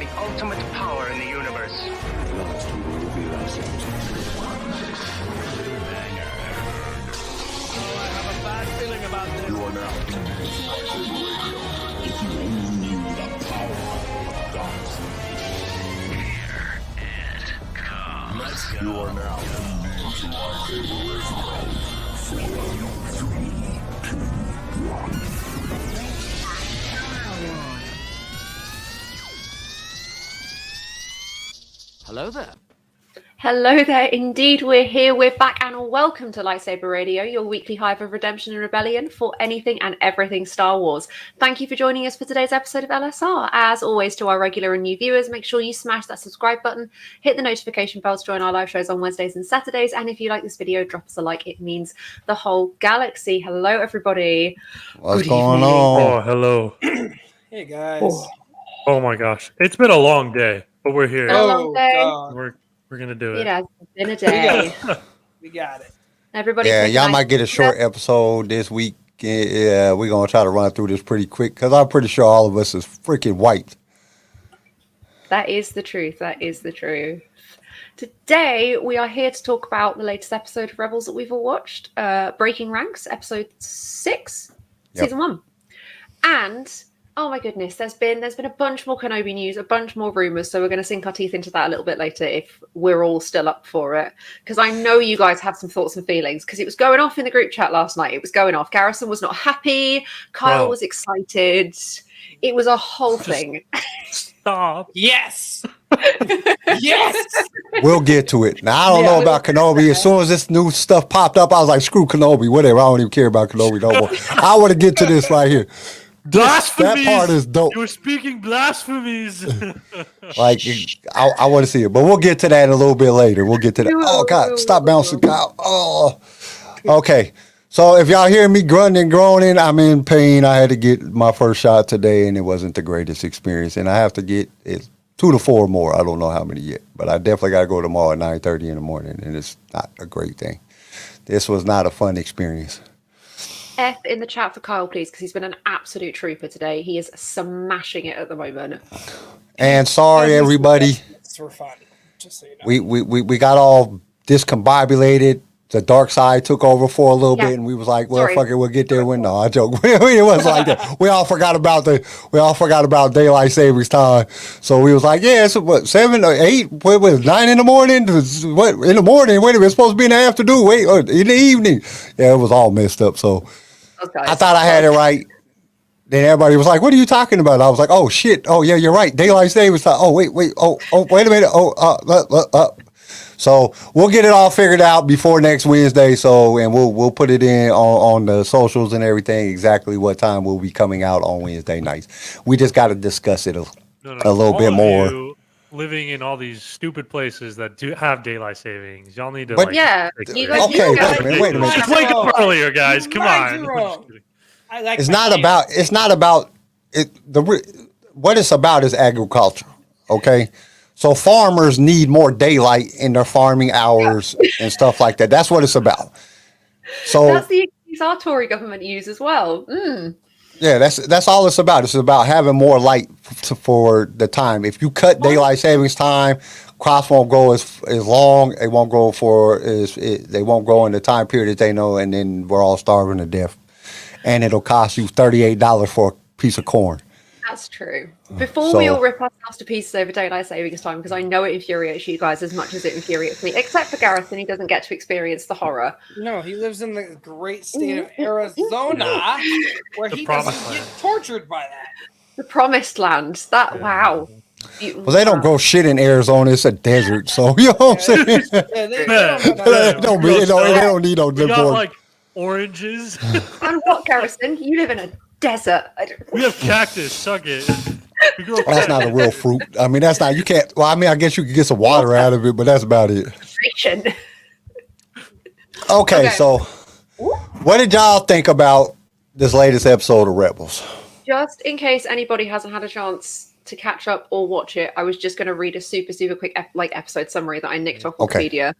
the ultimate power in the universe. Last we will reveal ourselves. I have a bad feeling about this. You are now tuned into LightSaber Radio. If you only knew the power of gods. Here it comes. Let's go. You are now tuned into LightSaber Radio. 4, 3, 2, 1. Hello there. Hello there, indeed. We're here, we're back, and welcome to LightSaber Radio, your weekly hive of redemption and rebellion for anything and everything Star Wars. Thank you for joining us for today's episode of LSR. As always, to our regular and new viewers, make sure you smash that subscribe button, hit the notification bell to join our live shows on Wednesdays and Saturdays, and if you like this video, drop us a like. It means the whole galaxy. Hello, everybody. What's Good going evening. on? Oh, hello. Hey guys. Oh my gosh. It's been a long day, but we're here. Been a long day. God. We're going to do It it. has been a day. We got it. Everybody, Yeah, take a y'all nice might get a short episode this week. Yeah, we're going to try to run through this pretty quick because I'm pretty sure all of us is freaking wiped. That is the truth. That is the truth. Today, we are here to talk about the latest episode of Rebels that we've all watched. Breaking Ranks, episode 6, Yep. season 1. And, oh my goodness, there's been a bunch more Kenobi news, a bunch more rumors. So we're going to sink our teeth into that a little bit later if we're all still up for it. Because I know you guys have some thoughts and feelings because it was going off in the group chat last night. It was going off. Garrison was not happy. Kyle Bro. was excited. It was a whole thing. Stop. Yes. Yes. We'll get to it. Now, I don't know about Kenobi. As soon as this new stuff popped up, I was like, screw Kenobi, whatever. I don't even care about Kenobi no more. I want to get to this right here. Blasphemies. That part is dope. You were speaking blasphemies. Like, I want to see it. But we'll get to that a little bit later. We'll get to that. Oh, God. Stop bouncing, Kyle. Oh. Okay. So if y'all hear me grunting and groaning, I'm in pain. I had to get my first shot today, and it wasn't the greatest experience. And I have to get it 2 to 4 more. I don't know how many yet. But I definitely got to go tomorrow at 9:30 in the morning, and it's not a great thing. This was not a fun experience. F in the chat for Kyle, please, because he's been an absolute trooper today. He is smashing it at the moment. And sorry, everybody. It's for fun. Just so you know. We got all discombobulated. The dark side took over for a little bit, and we was like, "Well, Sorry. fuck it, we'll get there." When no, I joke. It wasn't like that. We all forgot about daylight savings time. So we was like, "Yeah, it's what 7 or 8? What was 9 in the morning? What in the morning? Wait a minute, it's supposed to be in the afternoon. Wait, in the evening." Yeah, it was all messed up. So I thought I had it right. Then everybody was like, "What are you talking about?" I was like, "Oh shit! Oh yeah, you're right. Daylight savings time. Oh wait. Oh wait a minute. So we'll get it all figured out before next Wednesday. So and we'll put it in on the socials and everything exactly what time we'll be coming out on Wednesday nights. We just got to discuss it a little All bit of more. you living in all these stupid places that do have daylight savings. Y'all need to But- Yeah, take you a guys- break. Okay, wait a minute. Just wake up earlier, guys. Come Right, on. you're wrong. I like It's my not game. about. It's not about it. What it's about is agriculture. Okay. So farmers need more daylight in their farming hours and stuff like that. That's what it's about. So that's the excuse our Tory government use as well. yeah, that's all it's about. It's about having more light for the time. If you cut daylight savings time, crops won't grow as long. They won't grow they won't grow in the time period that they know, and then we're all starving to death. And it'll cost you $38 for a piece of corn. That's true. Before we all rip ourselves to pieces over daylight savings time, because I know it infuriates you guys as much as it infuriates me, except for Gareth, and he doesn't get to experience the horror. No, he lives in the great state of Arizona, where he promised doesn't get land. tortured by that. The promised land. Wow. Well, they don't grow shit in Arizona. It's a desert. So, you know what I'm saying? Yeah, they don't They don't need no We got more. like oranges. And what, Garrison? You live in a desert. We have cactus. Suck it. We grow That's not a real fruit. I mean, that's not, you can't, well, I mean, I guess you can get some water out of it, but that's about it. Okay, so what did y'all think about this latest episode of Rebels? Just in case anybody hasn't had a chance to catch up or watch it, I was just going to read a super quick episode summary that I nicked off Okay. Wikipedia.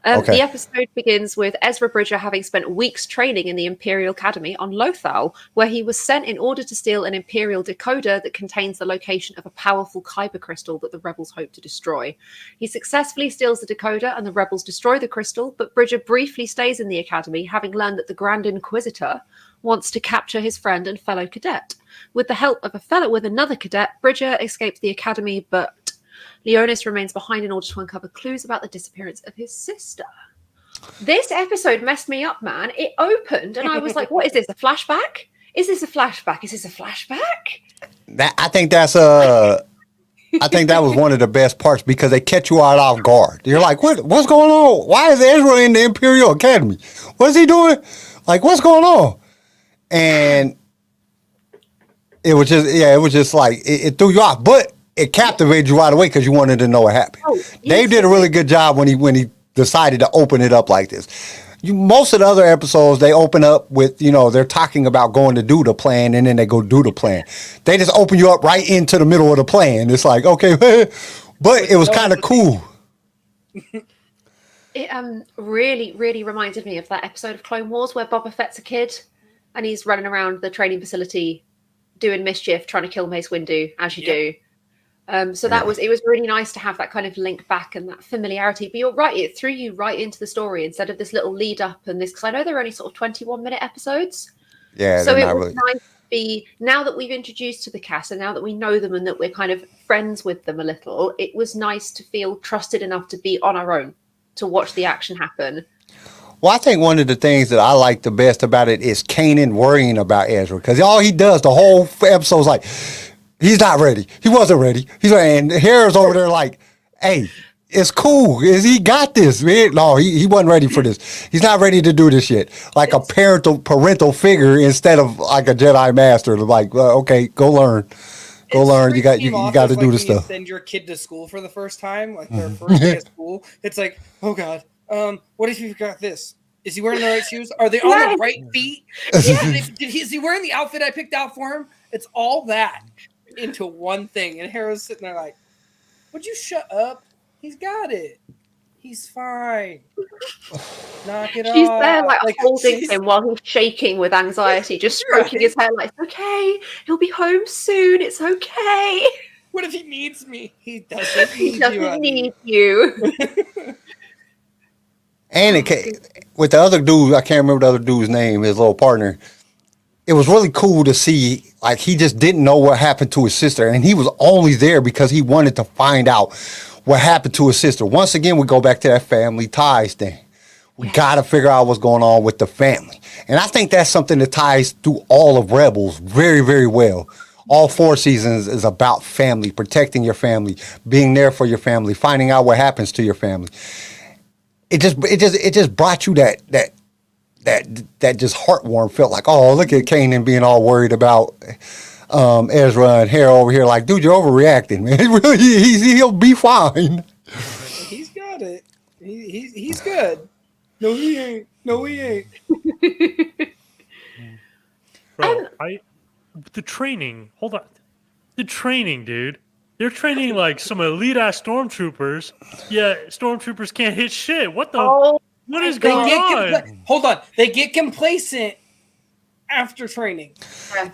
The episode begins with Ezra Bridger having spent weeks training in the Imperial Academy on Lothal, where he was sent in order to steal an Imperial decoder that contains the location of a powerful kyber crystal that the rebels hope to destroy. He successfully steals the decoder and the rebels destroy the crystal, but Bridger briefly stays in the Academy, having learned that the Grand Inquisitor wants to capture his friend and fellow cadet. With the help of another cadet, Bridger escapes the Academy, but Leonis remains behind in order to uncover clues about the disappearance of his sister. This episode messed me up, man. It opened and I was like, what is this, a flashback? Is this a flashback? Is this a flashback? I think that was one of the best parts because they catch you out off guard. You're like, what's going on? Why is Ezra in the Imperial Academy? What's he doing? Like, what's going on? And it was just like, it threw you off. But it captivated you right away because you wanted to know what happened. Dave did a really good job when he decided to open it up like this. Most of the other episodes, they open up with, they're talking about going to do the plan and then they go do the plan. They just open you up right into the middle of the plan. It's like, okay, but it was kind of cool. It really, really reminded me of that episode of Clone Wars where Boba Fett's a kid and he's running around the training facility doing mischief, trying to kill Mace Windu, as you do. It was really nice to have that kind of link back and that familiarity. But you're right, it threw you right into the story instead of this little lead up and this, because I know they're only sort of 21-minute episodes. Yeah, so it was nice to be, now that we've introduced to the cast and now that we know them and that we're kind of friends with them a little, it was nice to feel trusted enough to be on our own to watch the action happen. Well, I think one of the things that I like the best about it is Kanan worrying about Ezra, because all he does the whole episode is like, he's not ready. He wasn't ready. And Hera's over there like, hey, it's cool. He got this, man. No, he wasn't ready for this. He's not ready to do this yet. Like a parental figure instead of like a Jedi master. Like, okay, go learn. Go learn. You got to do this stuff. Send your kid to school for the first time, like their first day of school. It's like, oh God, what if you forgot this? Is he wearing the right shoes? Are they on the right feet? Is he wearing the outfit I picked out for him? It's all that into one thing. And Hera's sitting there like, would you shut up? He's got it. He's fine. Knock it off. She's there like holding him while he's shaking with anxiety, just stroking his hair like, it's okay. He'll be home soon. It's okay. What if he needs me? He doesn't need he doesn't need you. And with the other dude, I can't remember the other dude's name, his little partner. It was really cool to see, like, he just didn't know what happened to his sister. And he was only there because he wanted to find out what happened to his sister. Once again, we go back to that family ties thing. We got to figure out what's going on with the family. And I think that's something that ties through all of Rebels very, very well. All 4 seasons is about family, protecting your family, being there for your family, finding out what happens to your family. It just brought you that just heartwarm felt like, oh, look at Kanan being all worried about Ezra and Hera over here. Like, dude, you're overreacting, man. Really, he'll be fine. He's got it. He's good. No, he ain't. No, he ain't. Bro, the training. Hold on. The training, dude. They're training like some elite ass stormtroopers. Yeah, stormtroopers can't hit shit. What is going on? Hold on. They get complacent after training.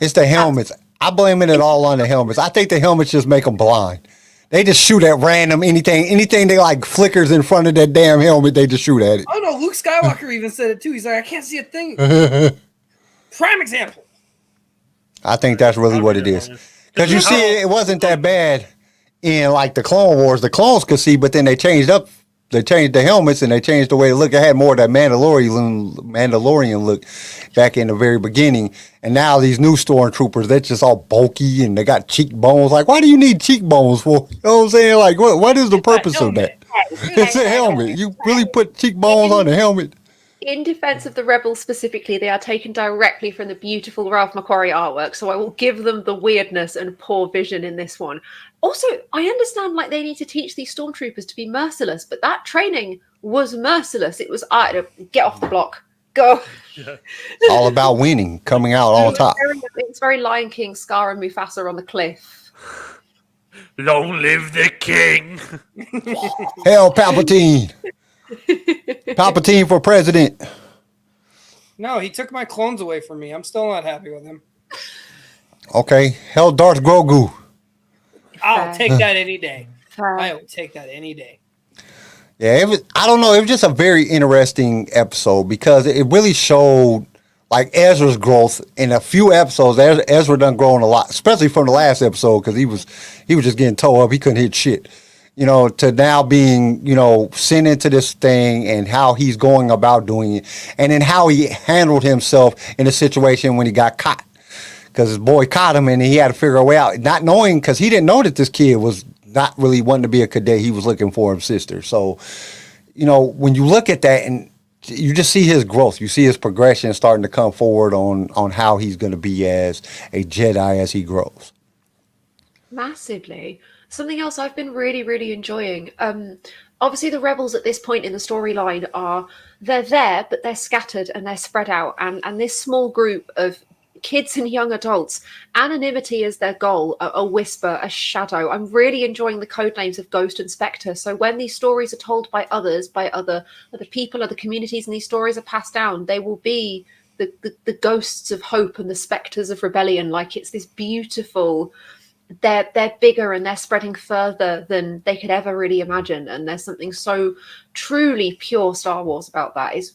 It's the helmets. I blame it all on the helmets. I think the helmets just make them blind. They just shoot at random anything they like flickers in front of that damn helmet. They just shoot at it. Oh no, Luke Skywalker even said it too. He's like, I can't see a thing. Prime example. I think that's really what it is. Because you see, it wasn't that bad in like the Clone Wars. The clones could see, but then they changed the helmets and they changed the way they look. It had more of that Mandalorian look back in the very beginning. And now these new stormtroopers, they're just all bulky and they got cheekbones. Like, why do you need cheekbones for? You know what I'm saying? Like, what is the purpose of that? It's a helmet. You really put cheekbones on the helmet? In defense of the Rebels specifically, they are taken directly from the beautiful Ralph McQuarrie artwork, so I will give them the weirdness and poor vision in this one. Also, I understand like they need to teach these stormtroopers to be merciless, but that training was merciless. It was, get off the block, go. Yeah. It's all about winning, coming out on top. It's very Lion King, Scar and Mufasa on the cliff. Long live the king. Hell, Palpatine. Palpatine for president. No, he took my clones away from me. I'm still not happy with him. Okay. Hell Darth Grogu. I'll take that any day. Fair. I will take that any day. Yeah, I don't know. It was just a very interesting episode because it really showed like Ezra's growth in a few episodes. Ezra done grown a lot, especially from the last episode because he was just getting towed up. He couldn't hit shit. To now being, sent into this thing and how he's going about doing it, and then how he handled himself in a situation when he got caught. Because his boy caught him and he had to figure a way out. Not knowing, because he didn't know that this kid was not really wanting to be a cadet. He was looking for his sister. So, when you look at that and you just see his growth, you see his progression starting to come forward on how he's going to be as a Jedi as he grows. Massively. Something else I've been really, really enjoying. Obviously, the rebels at this point in the storyline they're there, but they're scattered and they're spread out. And this small group of kids and young adults, anonymity is their goal, a whisper, a shadow. I'm really enjoying the code names of Ghost and Spectre. So when these stories are told by others, by other people, other communities, and these stories are passed down, they will be the ghosts of hope and the spectres of rebellion. Like it's this beautiful, they're bigger and they're spreading further than they could ever really imagine. And there's something so truly pure Star Wars about that. It's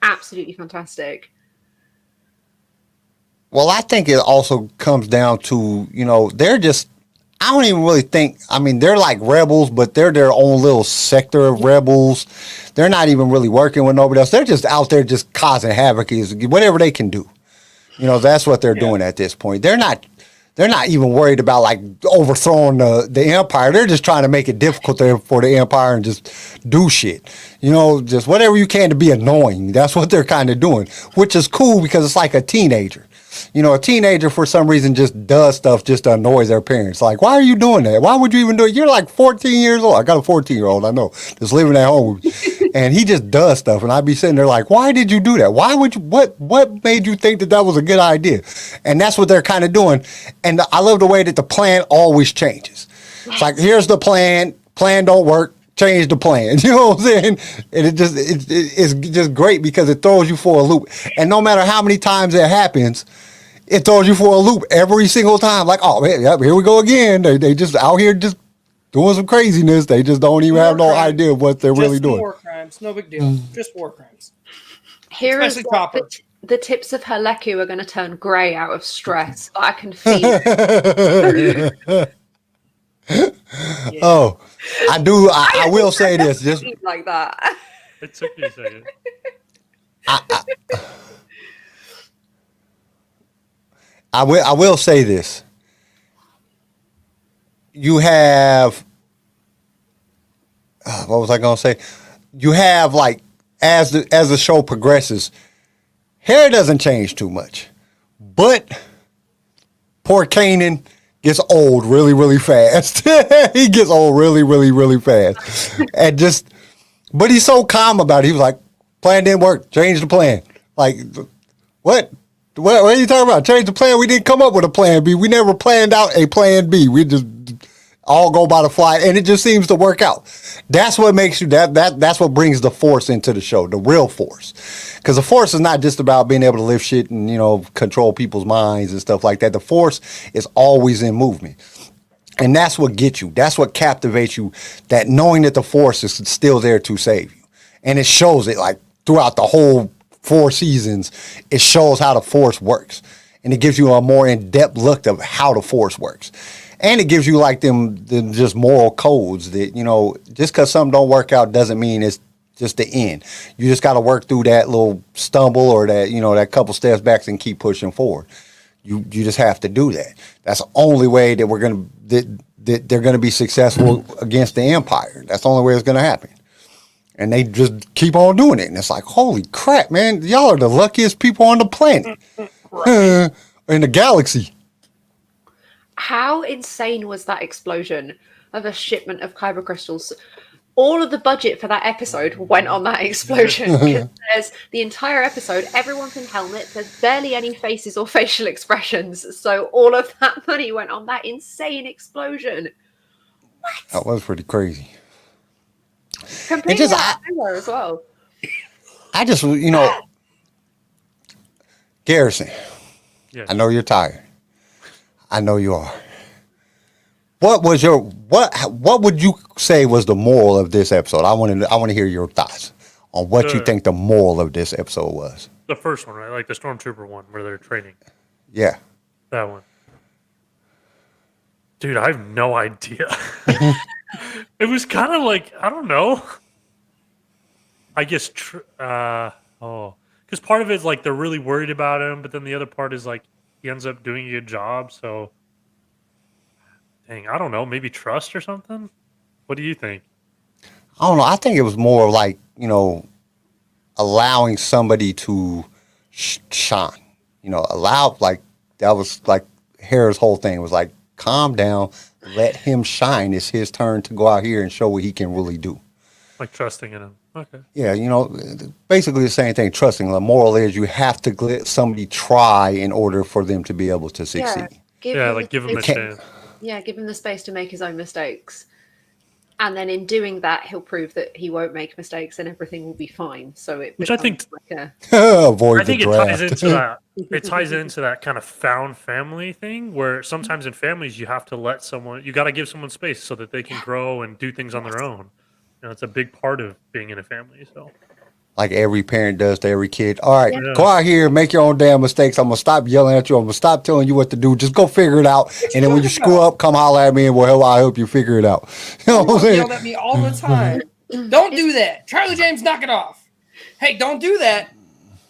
absolutely fantastic. Well, I think it also comes down to, they're just, I don't even really think, they're like rebels, but they're their own little sector of rebels. They're not even really working with nobody else. They're just out there just causing havoc, whatever they can do. That's what they're doing at this point. They're not even worried about like overthrowing the Empire. They're just trying to make it difficult for the Empire and just do shit. Just whatever you can to be annoying. That's what they're kind of doing, which is cool because it's like a teenager. A teenager for some reason just does stuff just to annoy their parents. Like, why are you doing that? Why would you even do it? You're like 14 years old. I got a 14-year-old, I know, just living at home. And he just does stuff. And I'd be sitting there like, why did you do that? Why would you, what made you think that was a good idea? And that's what they're kind of doing. And I love the way that the plan always changes. It's like, here's the plan don't work. Change the plan. You know what I'm saying? And it's just great because it throws you for a loop. And no matter how many times it happens, it throws you for a loop every single time. Like, oh man, yep, here we go again. They just out here just doing some craziness. They just don't even have no idea of what they're really doing. War crimes, no big deal. Just war crimes. Here is the tips of her Leku are going to turn grey out of stress. I can feel it. Yeah. Oh, I do. I will say this. Just like that. It took me a second. I will say this. You have, what was I going to say? You have like, as the show progresses, hair doesn't change too much, but poor Kanan gets old really, really fast. He gets old really, really, really fast. But he's so calm about it. He was like, plan didn't work. Change the plan. Like, what? What are you talking about? Change the plan? We didn't come up with a plan B. We never planned out a plan B. We just all go by the fly, and it just seems to work out. That's what makes you that's what brings the Force into the show, the real Force. Because the Force is not just about being able to lift shit and control people's minds and stuff like that. The Force is always in movement. And that's what gets you. That's what captivates you, that knowing that the Force is still there to save you. And it shows it like throughout the whole 4 seasons. It shows how the Force works. And it gives you a more in-depth look of how the Force works. And it gives you like them just moral codes that, just because something don't work out doesn't mean it's just the end. You just got to work through that little stumble or that, that couple steps back and keep pushing forward. You just have to do that. That's the only way that they're going to be successful against the Empire. That's the only way it's going to happen. And they just keep on doing it. And it's like, holy crap, man. Y'all are the luckiest people on the planet. In the galaxy. How insane was that explosion of a shipment of kyber crystals? All of the budget for that episode went on that explosion. There's the entire episode, everyone's in helmets, there's barely any faces or facial expressions. So all of that money went on that insane explosion. What? That was pretty crazy. Completely just, out of nowhere as well. I just, Garrison, Yeah. I know you're tired. I know you are. What would you say was the moral of this episode? I want to hear your thoughts on what you think the moral of this episode was. The first one, right? Like the Stormtrooper one where they're training. Yeah. That one. Dude, I have no idea. It was kind of like, I don't know. I guess, because part of it is like they're really worried about him, but then the other part is like he ends up doing a good job. So, dang, I don't know. Maybe trust or something? What do you think? I don't know. I think it was more like, allowing somebody to shine. That was like Hera's whole thing was like, calm down, let him shine. It's his turn to go out here and show what he can really do. Like trusting in him. Okay. Yeah, basically the same thing. Trusting. The moral is you have to let somebody try in order for them to be able to succeed. Give him a chance. Yeah, give him the space to make his own mistakes. And then in doing that, he'll prove that he won't make mistakes and everything will be fine. So Which I think avoid the draft. It ties into that. It ties into that kind of found family thing where sometimes in families you have to let someone, you got to give someone space so that they can grow and do things on their own. It's a big part of being in a family. So, like every parent does to every kid. All right, go out here, make your own damn mistakes. I'm gonna stop yelling at you. I'm gonna stop telling you what to do. Just go figure it out. And then when you screw up, come holler at me and I'll help you figure it out. You know what I'm saying? Yelled at me all the time. Don't do that. Charlie James, knock it off. Hey, don't do that.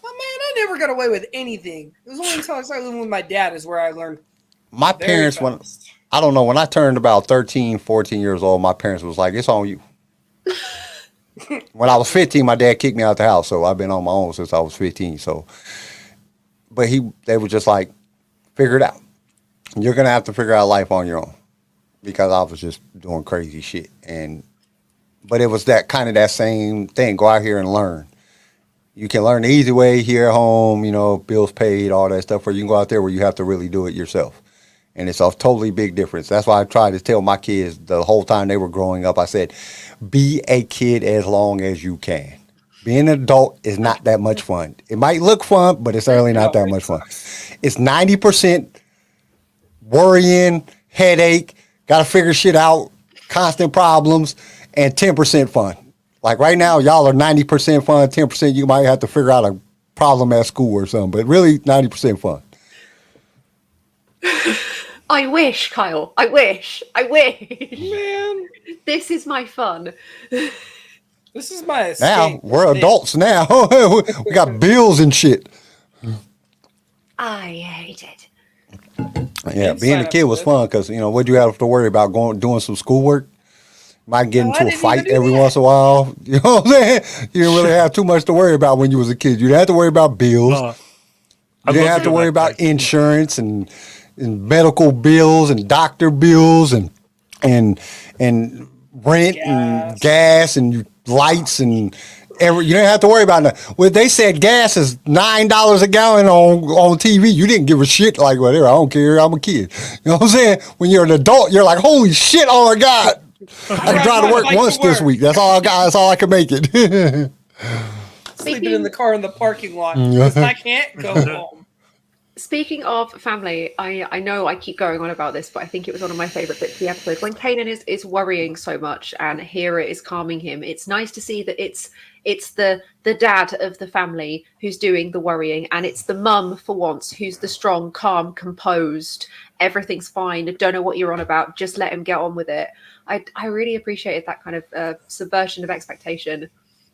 Oh, man, I never got away with anything. It was only until I started living with my dad is where I learned. My parents, when I turned about 13, 14 years old, my parents was like, it's on you. When I was 15, my dad kicked me out the house, so I've been on my own since I was 15. So, but they were just like, figure it out. You're gonna have to figure out life on your own, because I was just doing crazy shit. But it was that same thing. Go out here and learn. You can learn the easy way here at home, bills paid, all that stuff, or you can go out there where you have to really do it yourself. And it's a totally big difference. That's why I tried to tell my kids the whole time they were growing up. I said, be a kid as long as you can. Being an adult is not that much fun. It might look fun, but it's really not that much fun. It's 90% worrying, headache, got to figure shit out, constant problems, and 10% fun. Like right now, y'all are 90% fun, 10% you might have to figure out a problem at school or something, but really 90% fun. I wish, Kyle. I wish. Man, this is my fun. this is my escape. Now, we're adults now. We got bills and shit. I hate it. Yeah, being a kid was fun because, what do you have to worry about doing some schoolwork? Might get into a fight every once in a while. You know what I'm saying? You didn't really have too much to worry about when you was a kid. You didn't have to worry about bills. You didn't have to worry about insurance and medical bills and doctor bills and rent and gas and lights and you didn't have to worry about that. Well, they said gas is $9 a gallon on TV. You didn't give a shit, like whatever. I don't care. I'm a kid. You know what I'm saying? When you're an adult, you're like, holy shit! Oh my god! I can drive to work once this week. That's all I got. That's all I can make it. Sleeping in the car in the parking lot because I can't go home. Speaking of family, I know I keep going on about this, but I think it was one of my favorite bits of the episode. When Kanan is worrying so much and Hera is calming him, it's nice to see that it's the dad of the family who's doing the worrying, and it's the mum for once who's the strong, calm, composed, everything's fine, don't know what you're on about, just let him get on with it. I really appreciated that kind of subversion of expectation,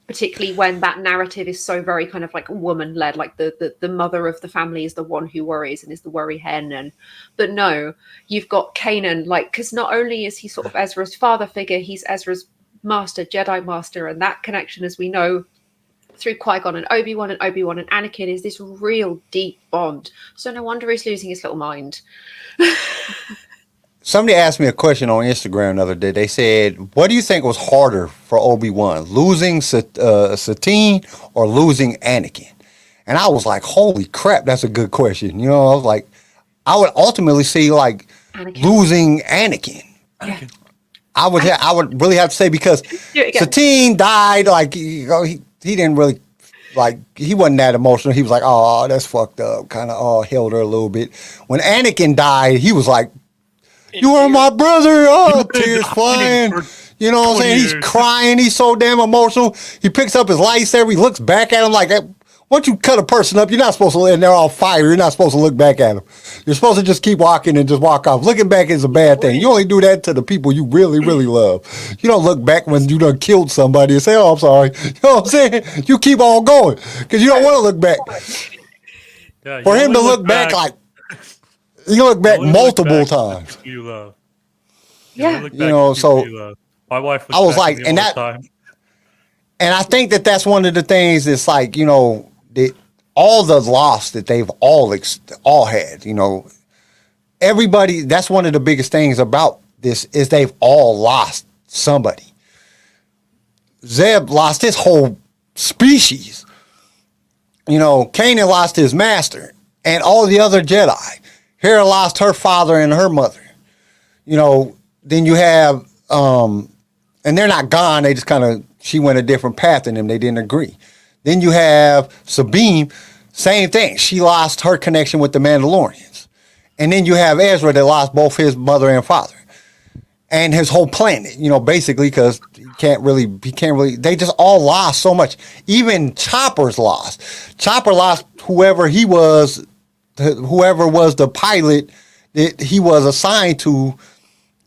particularly when that narrative is so very kind of like woman-led, like the mother of the family is the one who worries and is the worry hen. But no, you've got Kanan, because not only is he sort of Ezra's father figure, he's Ezra's master, Jedi master, and that connection, as we know through Qui-Gon and Obi-Wan and Anakin, is this real deep bond. So no wonder he's losing his little mind. Somebody asked me a question on Instagram the other day. They said, what do you think was harder for Obi-Wan, losing Satine or losing Anakin? And I was like, holy crap, that's a good question. I was like, I would ultimately see Anakin. Losing Anakin. Yeah. I would really have to say because Satine died. Like he didn't really like he wasn't that emotional. He was like, oh, that's fucked up. Kind of held her a little bit. When Anakin died, he was like, you are my brother. Oh, tears flying. You know what I'm saying? He's crying. He's so damn emotional. He picks up his lightsaber. He looks back at him like that. Once you cut a person up, you're not supposed to, and they're all fire. You're not supposed to look back at them. You're supposed to just keep walking and just walk off. Looking back is a bad thing. You only do that to the people you really, really love. You don't look back when you done killed somebody and say, oh, I'm sorry. You know what I'm saying? You keep on going because you don't want to look back. Yeah, for him to look back like, you look back multiple times. You love. Yeah. You know, so my wife was I was like, and that, time. and I think that that's one of the things that's like, you know, that all the loss that they've all had, you know, everybody, that's one of the biggest things about this is they've all lost somebody. Zeb lost his whole species. You know, Kanan lost his master and all the other Jedi. Hera lost her father and her mother. You know, then you have, and they're not gone. They just she went a different path than them. They didn't agree. Then you have Sabine, same thing. She lost her connection with the Mandalorians. And then you have Ezra that lost both his mother and father. And his whole planet, you know, basically because he can't really, they just all lost so much. Even Chopper's lost. Chopper lost whoever was the pilot that he was assigned to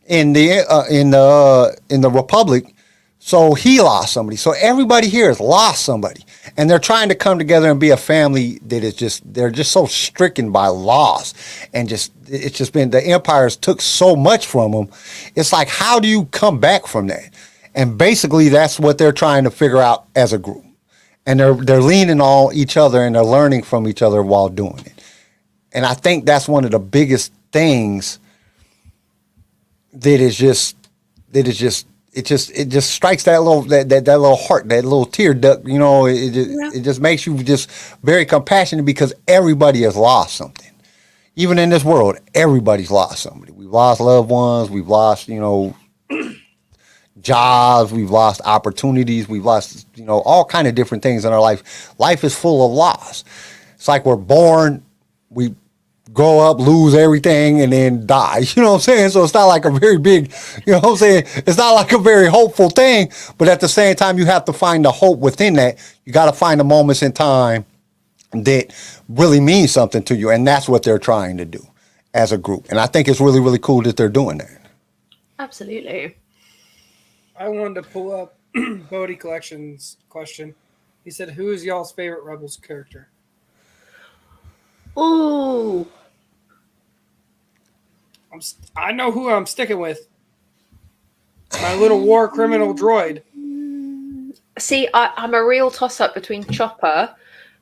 in the Republic. So he lost somebody. So everybody here has lost somebody. And they're trying to come together and be a family that is they're just so stricken by loss. And it's just been, the empires took so much from them. It's like, how do you come back from that? And basically that's what they're trying to figure out as a group. And they're leaning on each other and they're learning from each other while doing it. And I think that's one of the biggest things it just strikes that little heart, that little tear duct, you know, it just makes you just very compassionate because everybody has lost something. Even in this world, everybody's lost somebody. We've lost loved ones, we've lost, you know, jobs, we've lost opportunities, we've lost, you know, all kind of different things in our life. Life is full of loss. It's like we're born, we grow up, lose everything, and then die. You know what I'm saying? So it's not like a very big, you know what I'm saying? It's not like a very hopeful thing, but at the same time, you have to find the hope within that. You got to find the moments in time that really mean something to you, and that's what they're trying to do as a group. And I think it's really, really cool that they're doing that. Absolutely. I wanted to pull up Bodie Collection's question. He said, who is y'all's favorite Rebels character? Ooh. I know who I'm sticking with. My little war criminal droid. See, I'm a real toss-up between Chopper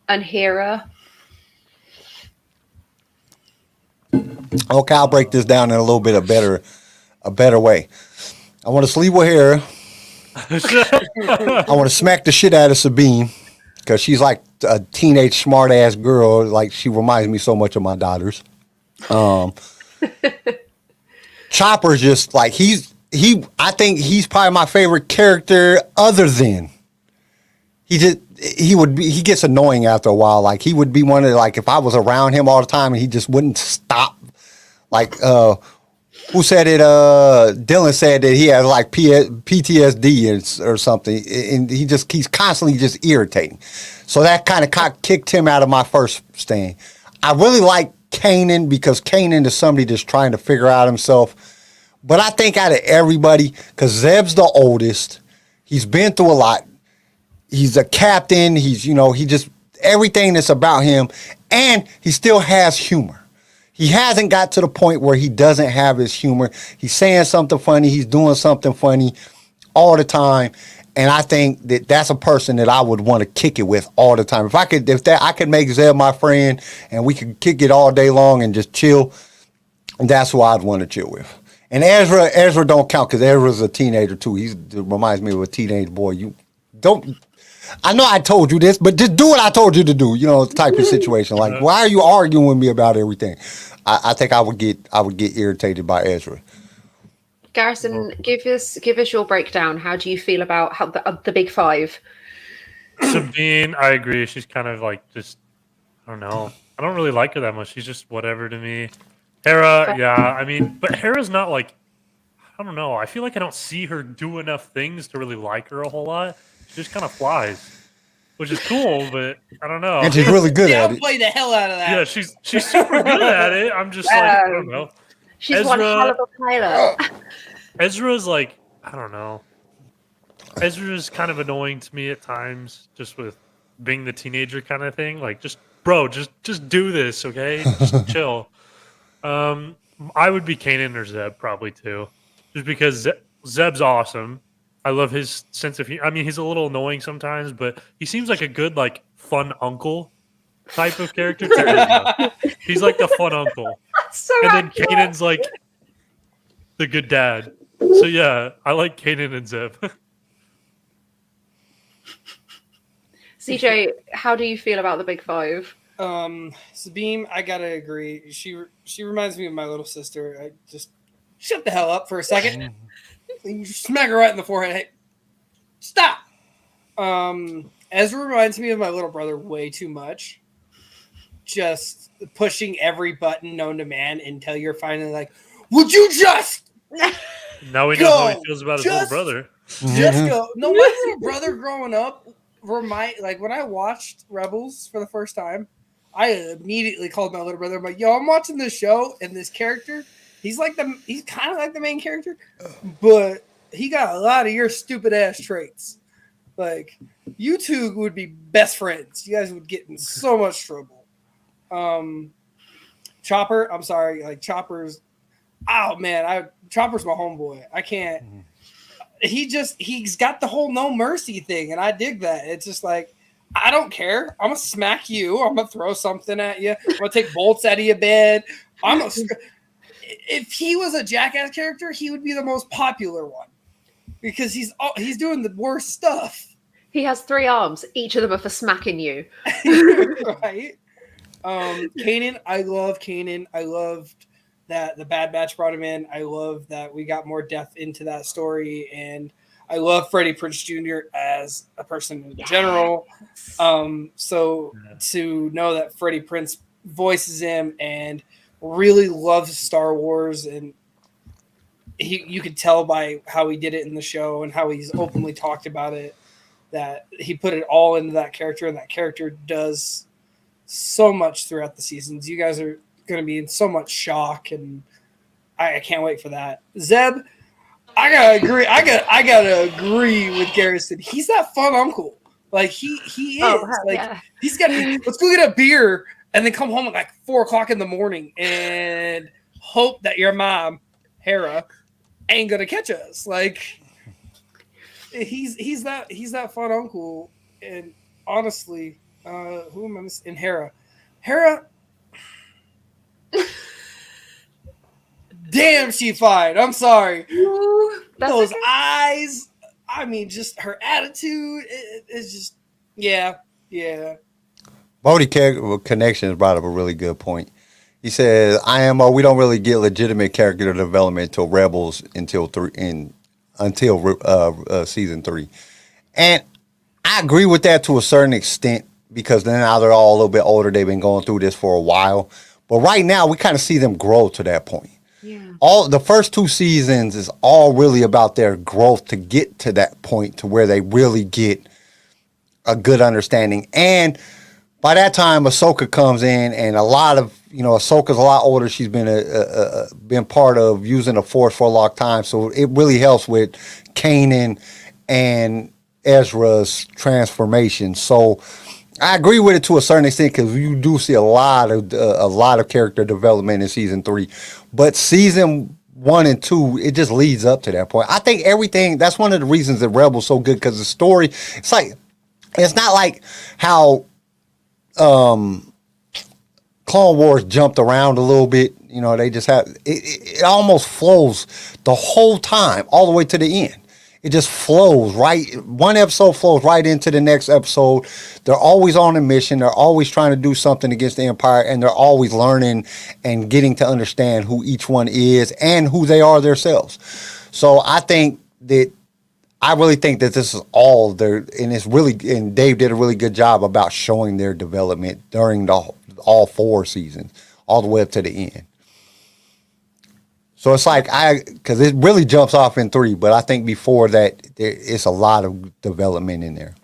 and Hera. Okay, I'll break this down in a little bit a better way. I want to sleep with Hera. I want to smack the shit out of Sabine because she's like a teenage smart-ass girl. Like, she reminds me so much of my daughters. Chopper's just like, I think he's probably my favorite character other than he gets annoying after a while. Like, he would be one of the, like, if I was around him all the time and he just wouldn't stop. Like, who said it? Dylan said that he has like PTSD or something, and he's constantly just irritating. So that kind of kicked him out of my first stand. I really like Kanan because Kanan is somebody that's trying to figure out himself. But I think out of everybody, because Zeb's the oldest, he's been through a lot. He's a captain. He's, you know, he just, everything that's about him, and he still has humor. He hasn't got to the point where he doesn't have his humor. He's saying something funny. He's doing something funny all the time. And I think that that's a person that I would want to kick it with all the time. If I could make Zeb my friend and we could kick it all day long and just chill, that's who I'd want to chill with. And Ezra don't count because Ezra's a teenager too. He reminds me of a teenage boy. I know I told you this, but just do what I told you to do, you know, type of situation. Like, why are you arguing with me about everything? I think I would get irritated by Ezra. Garrison, give us your breakdown. How do you feel about how the big five? Sabine, I agree. She's kind of like just, I don't know. I don't really like her that much. She's just whatever to me. Hera, yeah. I mean, but Hera's not like, I don't know. I feel like I don't see her do enough things to really like her a whole lot. She just kind of flies, which is cool, but I don't know. And she's really good at it. Downplay the hell out of that. Yeah, she's super good at it. I'm just like, I don't know. She's one hell of a pilot. Ezra's like, I don't know. Ezra's kind of annoying to me at times, just with being the teenager kind of thing. Like, just do this, okay? Just chill. I would be Kanan or Zeb probably too, just because Zeb's awesome. I love his sense of humor. I mean, he's a little annoying sometimes, but he seems like a good, like, fun uncle type of character. He's like the fun uncle. So and then Kanan's like the good dad. So yeah, I like Kanan and Zeb. CJ, how do you feel about the big five? Sabine, I gotta agree. She reminds me of my little sister. I just shut the hell up for a second. You smack her right in the forehead. Hey, stop. Ezra reminds me of my little brother way too much. Just pushing every button known to man until you're finally like, would you just now we know how he feels about his little brother. Just go. No, my little brother growing up, when I watched Rebels for the first time, I immediately called my little brother. I'm like, yo, I'm watching this show, and this character, he's kind of like the main character, but he got a lot of your stupid ass traits. Like, you two would be best friends. You guys would get in so much trouble. Chopper, I'm sorry, like Chopper's. Oh man, Chopper's my homeboy. I can't. He's got the whole no mercy thing, and I dig that. It's just like, I don't care. I'm gonna smack you. I'm gonna throw something at you. I'm gonna take bolts out of your bed. If he was a Jackass character, he would be the most popular one because he's doing the worst stuff. He has 3 arms. Each of them are for smacking you. Right. Kanan, I love Kanan. I loved that the Bad Batch brought him in. I love that we got more depth into that story, and I love Freddie Prinze Jr. as a person in general. So to know that Freddie Prinze voices him and really loves Star Wars, and you could tell by how he did it in the show and how he's openly talked about it, that he put it all into that character, and that character does so much throughout the seasons. You guys are going to be in so much shock, and I can't wait for that. Zeb, I gotta agree. I gotta agree with Garrison. He's that fun uncle. Like he is. He's got. Let's go get a beer and then come home at like 4:00 in the morning and hope that your mom, Hera, ain't gonna catch us. Like he's that fun uncle. And honestly, who am I missing? And Hera. Damn, she fine. I'm sorry. Ooh, those eyes. I mean, just her attitude is just, yeah. Bodie Connections brought up a really good point. He says, IMO, we don't really get legitimate character development until Rebels until season 3. And I agree with that to a certain extent, because then now they're all a little bit older. They've been going through this for a while. But right now, we kind of see them grow to that point. Yeah. All the first 2 seasons is all really about their growth to get to that point to where they really get a good understanding. And by that time, Ahsoka comes in, and a lot of, Ahsoka's a lot older. She's been part of using the Force for a long time, so it really helps with Kanan and Ezra's transformation. So I agree with it to a certain extent, because you do see a lot of character development in season 3, but season 1 and 2, it just leads up to that point. I think everything, that's one of the reasons that Rebel's so good, because the story, it's not like how Clone Wars jumped around a little bit. They just have it almost flows the whole time all the way to the end. It just flows right. One episode flows right into the next episode. They're always on a mission. They're always trying to do something against the Empire, and they're always learning and getting to understand who each one is and who they are themselves. So I really think that this is all there, and and Dave did a really good job about showing their development during all 4 seasons, all the way up to the end. So it's like because it really jumps off in 3, but I think before that, it's a lot of development in there.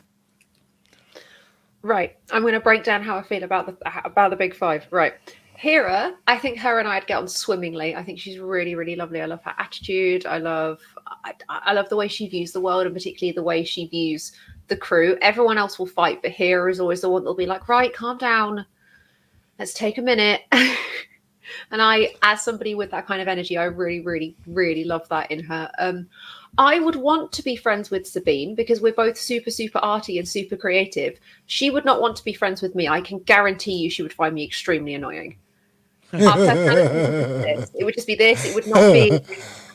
Right. I'm going to break down how I feel about the big 5. Right. Hera, I think her and I'd get on swimmingly. I think she's really, really lovely. I love her attitude. I love the way she views the world, and particularly the way she views the crew. Everyone else will fight, but Hera is always the one that'll be like, right, calm down. Let's take a minute. And I, as somebody with that kind of energy, I really, really, really love that in her. I would want to be friends with Sabine because we're both super, super arty and super creative. She would not want to be friends with me. I can guarantee you she would find me extremely annoying. It would just be this. It would not be.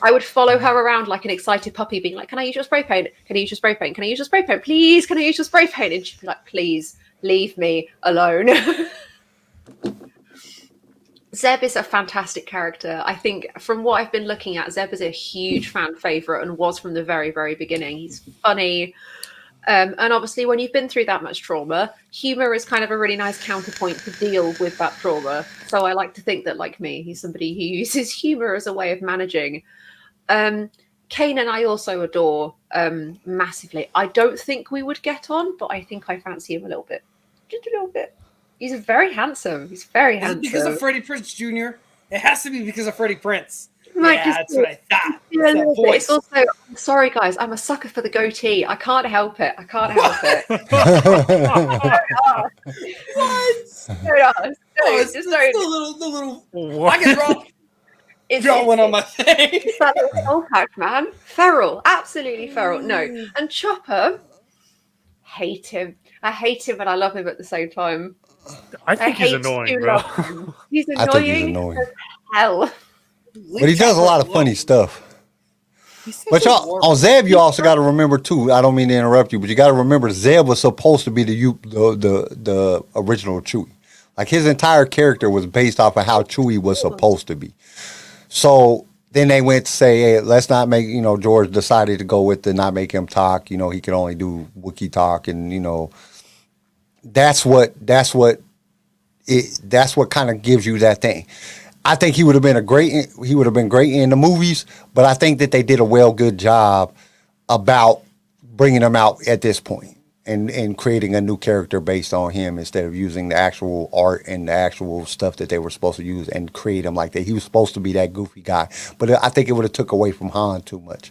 I would follow her around like an excited puppy, being like, "Can I use your spray paint? Can I use your spray paint? Can I use your spray paint? Please, can I use your spray paint?" And she'd be like, "Please, leave me alone." Zeb is a fantastic character. I think from what I've been looking at, Zeb is a huge fan favorite and was from the very, very beginning. He's funny. And obviously when you've been through that much trauma, humor is kind of a really nice counterpoint to deal with that trauma. So I like to think that, like me, he's somebody who uses humor as a way of managing. Kane and I also adore massively. I don't think we would get on, but I think I fancy him a little bit. Just a little bit. He's very handsome. He's very handsome. Is it because of Freddie Prinze Jr.? It has to be because of Freddie Prinze. That's what I thought. It's also, I'm sorry guys, I'm a sucker for the goatee. I can't help it. What? It's the little. I can draw one on my thing. It's that little soul pack, man. Feral, absolutely feral. No, and Chopper, hate him. I hate him, but I love him at the same time. I think he's annoying, bro. He's annoying. I think he's annoying. As hell. But he does a lot of funny stuff. But y'all, on Zeb, you also got to remember too. I don't mean to interrupt you, but you got to remember Zeb was supposed to be the original Chewie. Like his entire character was based off of how Chewie was supposed to be. So then they went to say, hey, let's not make, George decided to go with the not make him talk. He can only do Wookiee talk, and that's what kind of gives you that thing. I think he would have been great in the movies, but I think that they did a good job about bringing him out at this point and creating a new character based on him instead of using the actual art and the actual stuff that they were supposed to use and create him like that. He was supposed to be that goofy guy, but I think it would have took away from Han too much.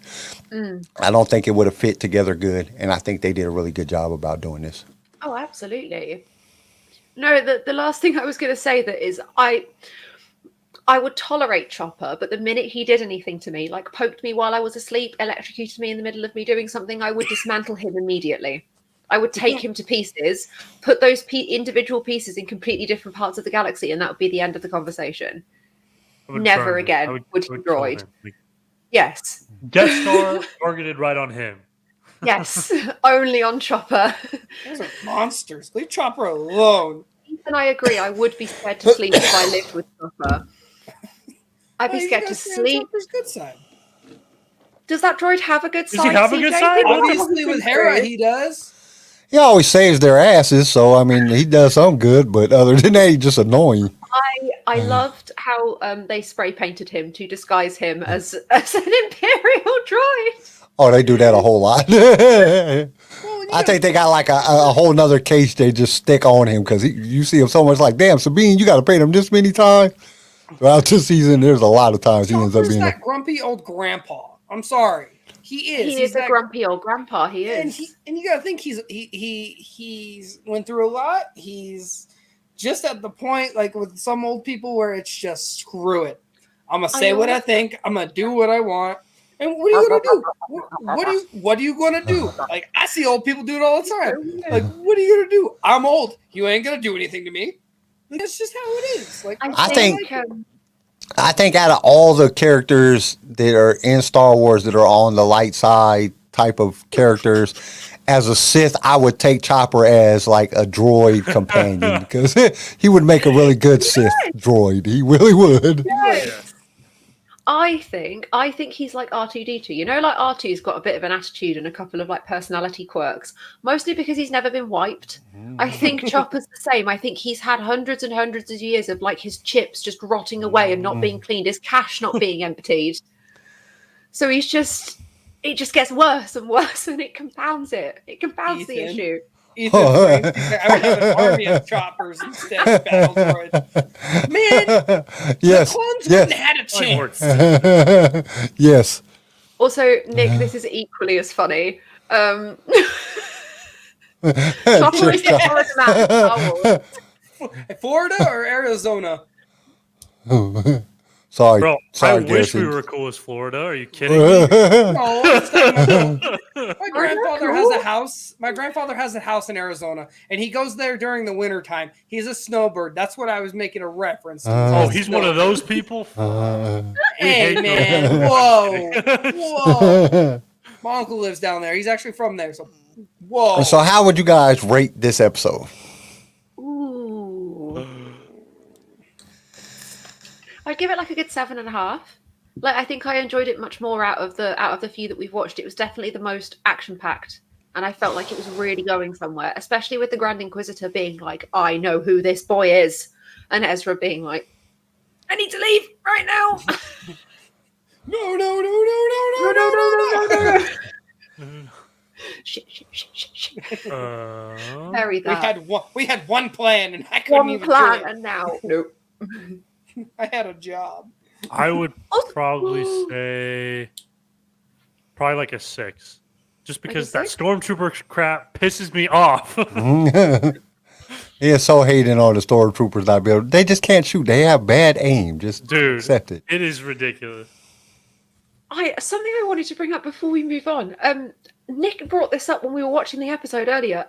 I don't think it would have fit together good, and I think they did a really good job about doing this. Oh, absolutely. No, the last thing I was going to say that is I would tolerate Chopper, but the minute he did anything to me, like poked me while I was asleep, electrocuted me in the middle of me doing something, I would dismantle him immediately. I would take him to pieces, put those individual pieces in completely different parts of the galaxy, and that would be the end of the conversation. Never again would he droid. Yes. Death Star targeted right on him. Yes, only on Chopper. Those are monsters. Leave Chopper alone. And I agree. I would be scared to sleep if I lived with Chopper. I'd be scared to sleep. Chopper's good side. Does that droid have a good side? Does he have a good side? Obviously, with Hera, he does. He always saves their asses, so I mean, he does some good, but other than that, he's just annoying. I loved how they spray painted him to disguise him as an Imperial droid. Oh, they do that a whole lot. I think they got like a whole nother case they just stick on him because you see him so much like, damn, Sabine, you got to paint him this many times. Throughout this season, there's a lot of times he ends up being that grumpy old grandpa. I'm sorry. He is. He's a grumpy old grandpa. He is. And you got to think he's went through a lot. He's just at the point, like with some old people, where it's just screw it. I'm going to say what I think. I'm going to do what I want. And what are you gonna do? What are you gonna do? Like I see old people do it all the time. Like, what are you gonna do? I'm old. You ain't gonna do anything to me. Like, that's just how it is. Like I think out of all the characters that are in Star Wars that are on the light side type of characters, as a Sith, I would take Chopper as like a droid companion because he would make a really good Sith droid. He really would. Yes. I think he's like R2-D2. You know, like R2's got a bit of an attitude and a couple of like personality quirks, mostly because he's never been wiped. I think Chopper's the same. I think he's had hundreds and hundreds of years of like his chips just rotting away and not being cleaned, his cache not being emptied. So it just gets worse and worse, and it compounds it. It compounds the issue. Ethan, I would have an army of choppers instead of battle droids. Man, yes, the clones yes, wouldn't have had a chance. yes. Also, Nick, this is equally as funny. Chopper is the hardest man in Star Wars. Florida or Arizona? Sorry, Bro, sorry, I wish Garrison. we were cool as Florida. Are you kidding me? No, it's not. My grandfather has a house. My grandfather has a house in Arizona, and he goes there during the winter time. He's a snowbird. That's what I was making a reference to. Oh, he's one of those people? Hey, hate man. those. Whoa. My uncle lives down there. He's actually from there. So, whoa. So, how would you guys rate this episode? Ooh. I'd give it like a good 7.5. Like, I think I enjoyed it much more out of the few that we've watched. It was definitely the most action packed, and I felt like it was really going somewhere. Especially with the Grand Inquisitor being like, "I know who this boy is," and Ezra being like, "I need to leave right now." No. Shit. Uh, Bury that. We had one plan, and I couldn't One even plan, do it. and now nope. I had a job. I would probably say probably like a 6. Just because that 6? stormtrooper crap pisses me off. He is so hating on the stormtroopers not be able. They just can't shoot. They have bad aim. Just Dude, accept it. it is ridiculous. Something I wanted to bring up before we move on. Nick brought this up when we were watching the episode earlier.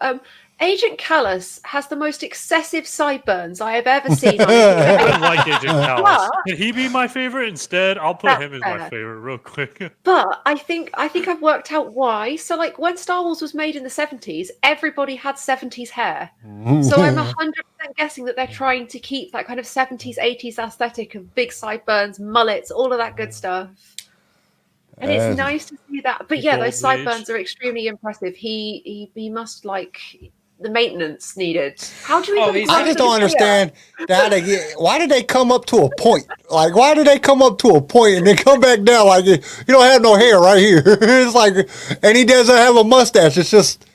Agent Callus has the most excessive sideburns I have ever seen. On I like Agent Callus. But- Can he be my favorite instead? I'll put That's him as my fair. favorite real quick. But I think I've worked out why. So, like, when Star Wars was made in the 70s, everybody had 70s hair. So I'm 100% guessing that they're trying to keep that kind of 70s, 80s aesthetic of big sideburns, mullets, all of that good stuff. And it's nice to see that. But yeah, those Gold age. sideburns are extremely impressive. He must like the maintenance needed. How do you even he's- I just don't understand how they get. Why did they come up to a point? Like, why did they come up to a point and then come back down? Like, you don't have no hair right here. It's like, and he doesn't have a mustache. It's just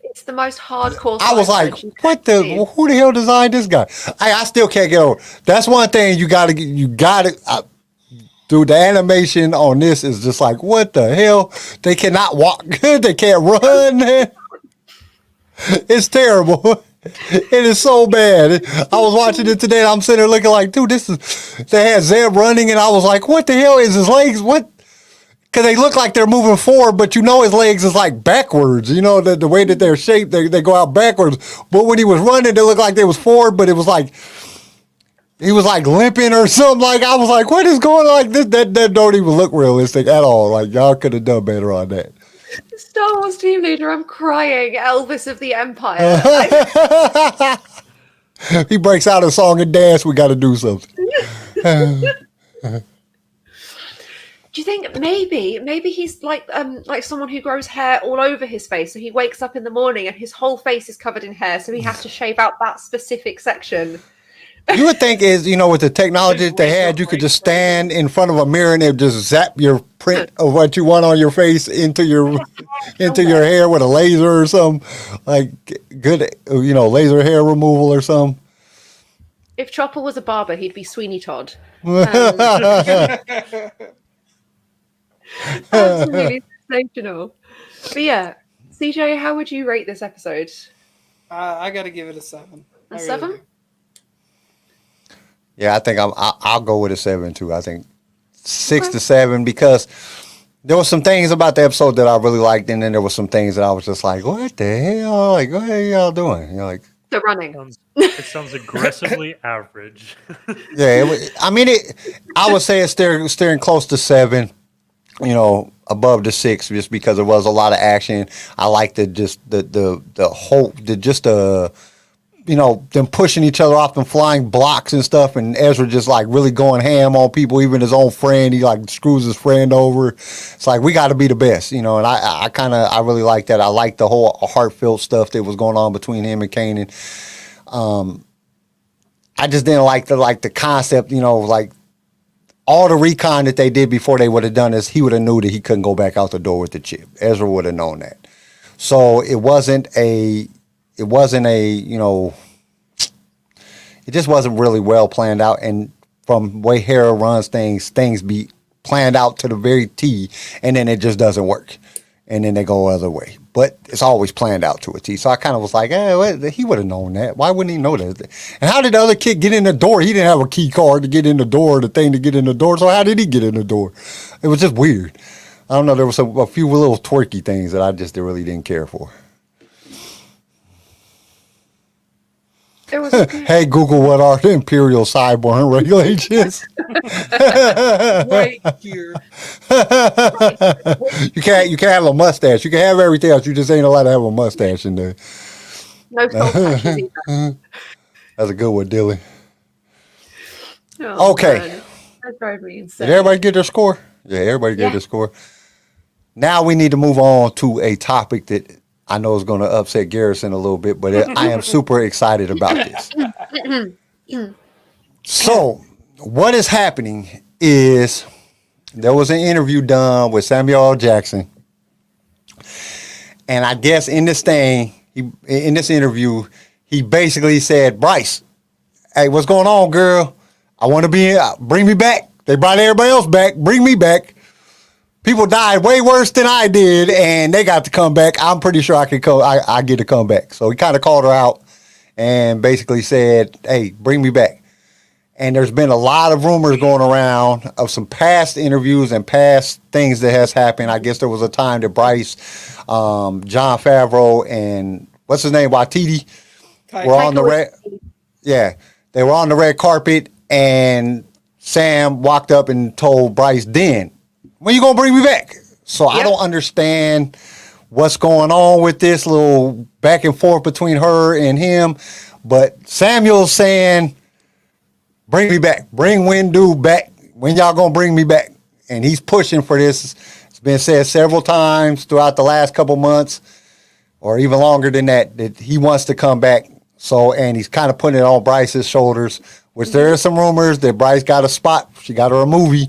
It's the most hardcore. I was like, sideburns you what can the? see. Who the hell designed this guy? I still can't get over. That's one thing you got to. Dude, the animation on this is just like, what the hell? They cannot walk. They can't run. It's terrible. It is so bad. I was watching it today and I'm sitting there looking like, dude, they had Zeb running and I was like, what the hell is his legs? What? Because they look like they're moving forward, but you know his legs is like backwards. You know, the way that they're shaped, they go out backwards. But when he was running, they looked like they was forward, but it was like, he was like limping or something. Like, I was like, what is going on? Like, that don't even look realistic at all. Like, y'all could have done better on that. Star Wars team leader, I'm crying. Elvis of the Empire. He breaks out a song and dance. We got to do something. Do you think maybe he's like someone who grows hair all over his face? So he wakes up in the morning and his whole face is covered in hair, so he has to shave out that specific section. You would think is, with the technology that they had, you could just stand in front of a mirror and it would just zap your print of what you want on your face into your hair with a laser or something. Like good, laser hair removal or something. If Chopper was a barber, he'd be Sweeney Todd. Absolutely sensational. But yeah, CJ, how would you rate this episode? I got to give it a 7. A 7? Yeah, I think I'll go with a 7 too. I think 6 to 7 because there were some things about the episode that I really liked, and then there were some things that I was just like, "What the hell? Like, what are y'all doing?" Like the running. It sounds aggressively average. Yeah, I would say it's steering close to 7. Above the 6, just because there was a lot of action. I liked the them pushing each other off them flying blocks and stuff, and Ezra just like really going ham on people, even his own friend. He like screws his friend over. It's like, we got to be the best, and I really like that. I like the whole heartfelt stuff that was going on between him and Kanan. I just didn't like the concept, like all the recon that they did before they would have done this. He would have knew that he couldn't go back out the door with the chip. Ezra would have known that. So it just wasn't really well planned out. And from the way Hera runs things be planned out to the very T, and then it just doesn't work. And then they go the other way. But it's always planned out to a T. So I kind of was like, he would have known that. Why wouldn't he know that? And how did the other kid get in the door? He didn't have a key card to get in the door, the thing to get in the door. So how did he get in the door? It was just weird. I don't know. There was a few little twerky things that I just really didn't care for. Hey, Google, what are the Imperial Cyborg regulations? Right here. You can't have a mustache. You can have everything else. You just ain't allowed to have a mustache in there. No soul patches either. That's a good one, Dilly. Oh, okay. Man. That drove me insane. Did everybody get their score? Yeah, everybody get their score. Now we need to move on to a topic that I know is going to upset Garrison a little bit, but I am super excited about this. So, what is happening is there was an interview done with Samuel L. Jackson, and I guess in this interview, he basically said, "Bryce, hey, what's going on, girl? I want to be bring me back. They brought everybody else back. Bring me back. People died way worse than I did, and they got to come back. I'm pretty sure I could come. I get to come back." So he kind of called her out and basically said, "Hey, bring me back." And there's been a lot of rumors going around of some past interviews and past things that has happened. I guess there was a time that Bryce, John Favreau, and what's his name, Waititi, were on the red. Yeah, they were on the red carpet, and Sam walked up and told Bryce, "Then, when you gonna bring me back?" So I don't understand what's going on with this little back and forth between her and him. But Samuel's saying, "Bring me back. Bring Windu back. When y'all gonna bring me back?" And he's pushing for this. It's been said several times throughout the last couple months, or even longer than that, that he wants to come back. So, and he's kind of putting it on Bryce's shoulders, which there are some rumors that Bryce got a spot. She got her a movie.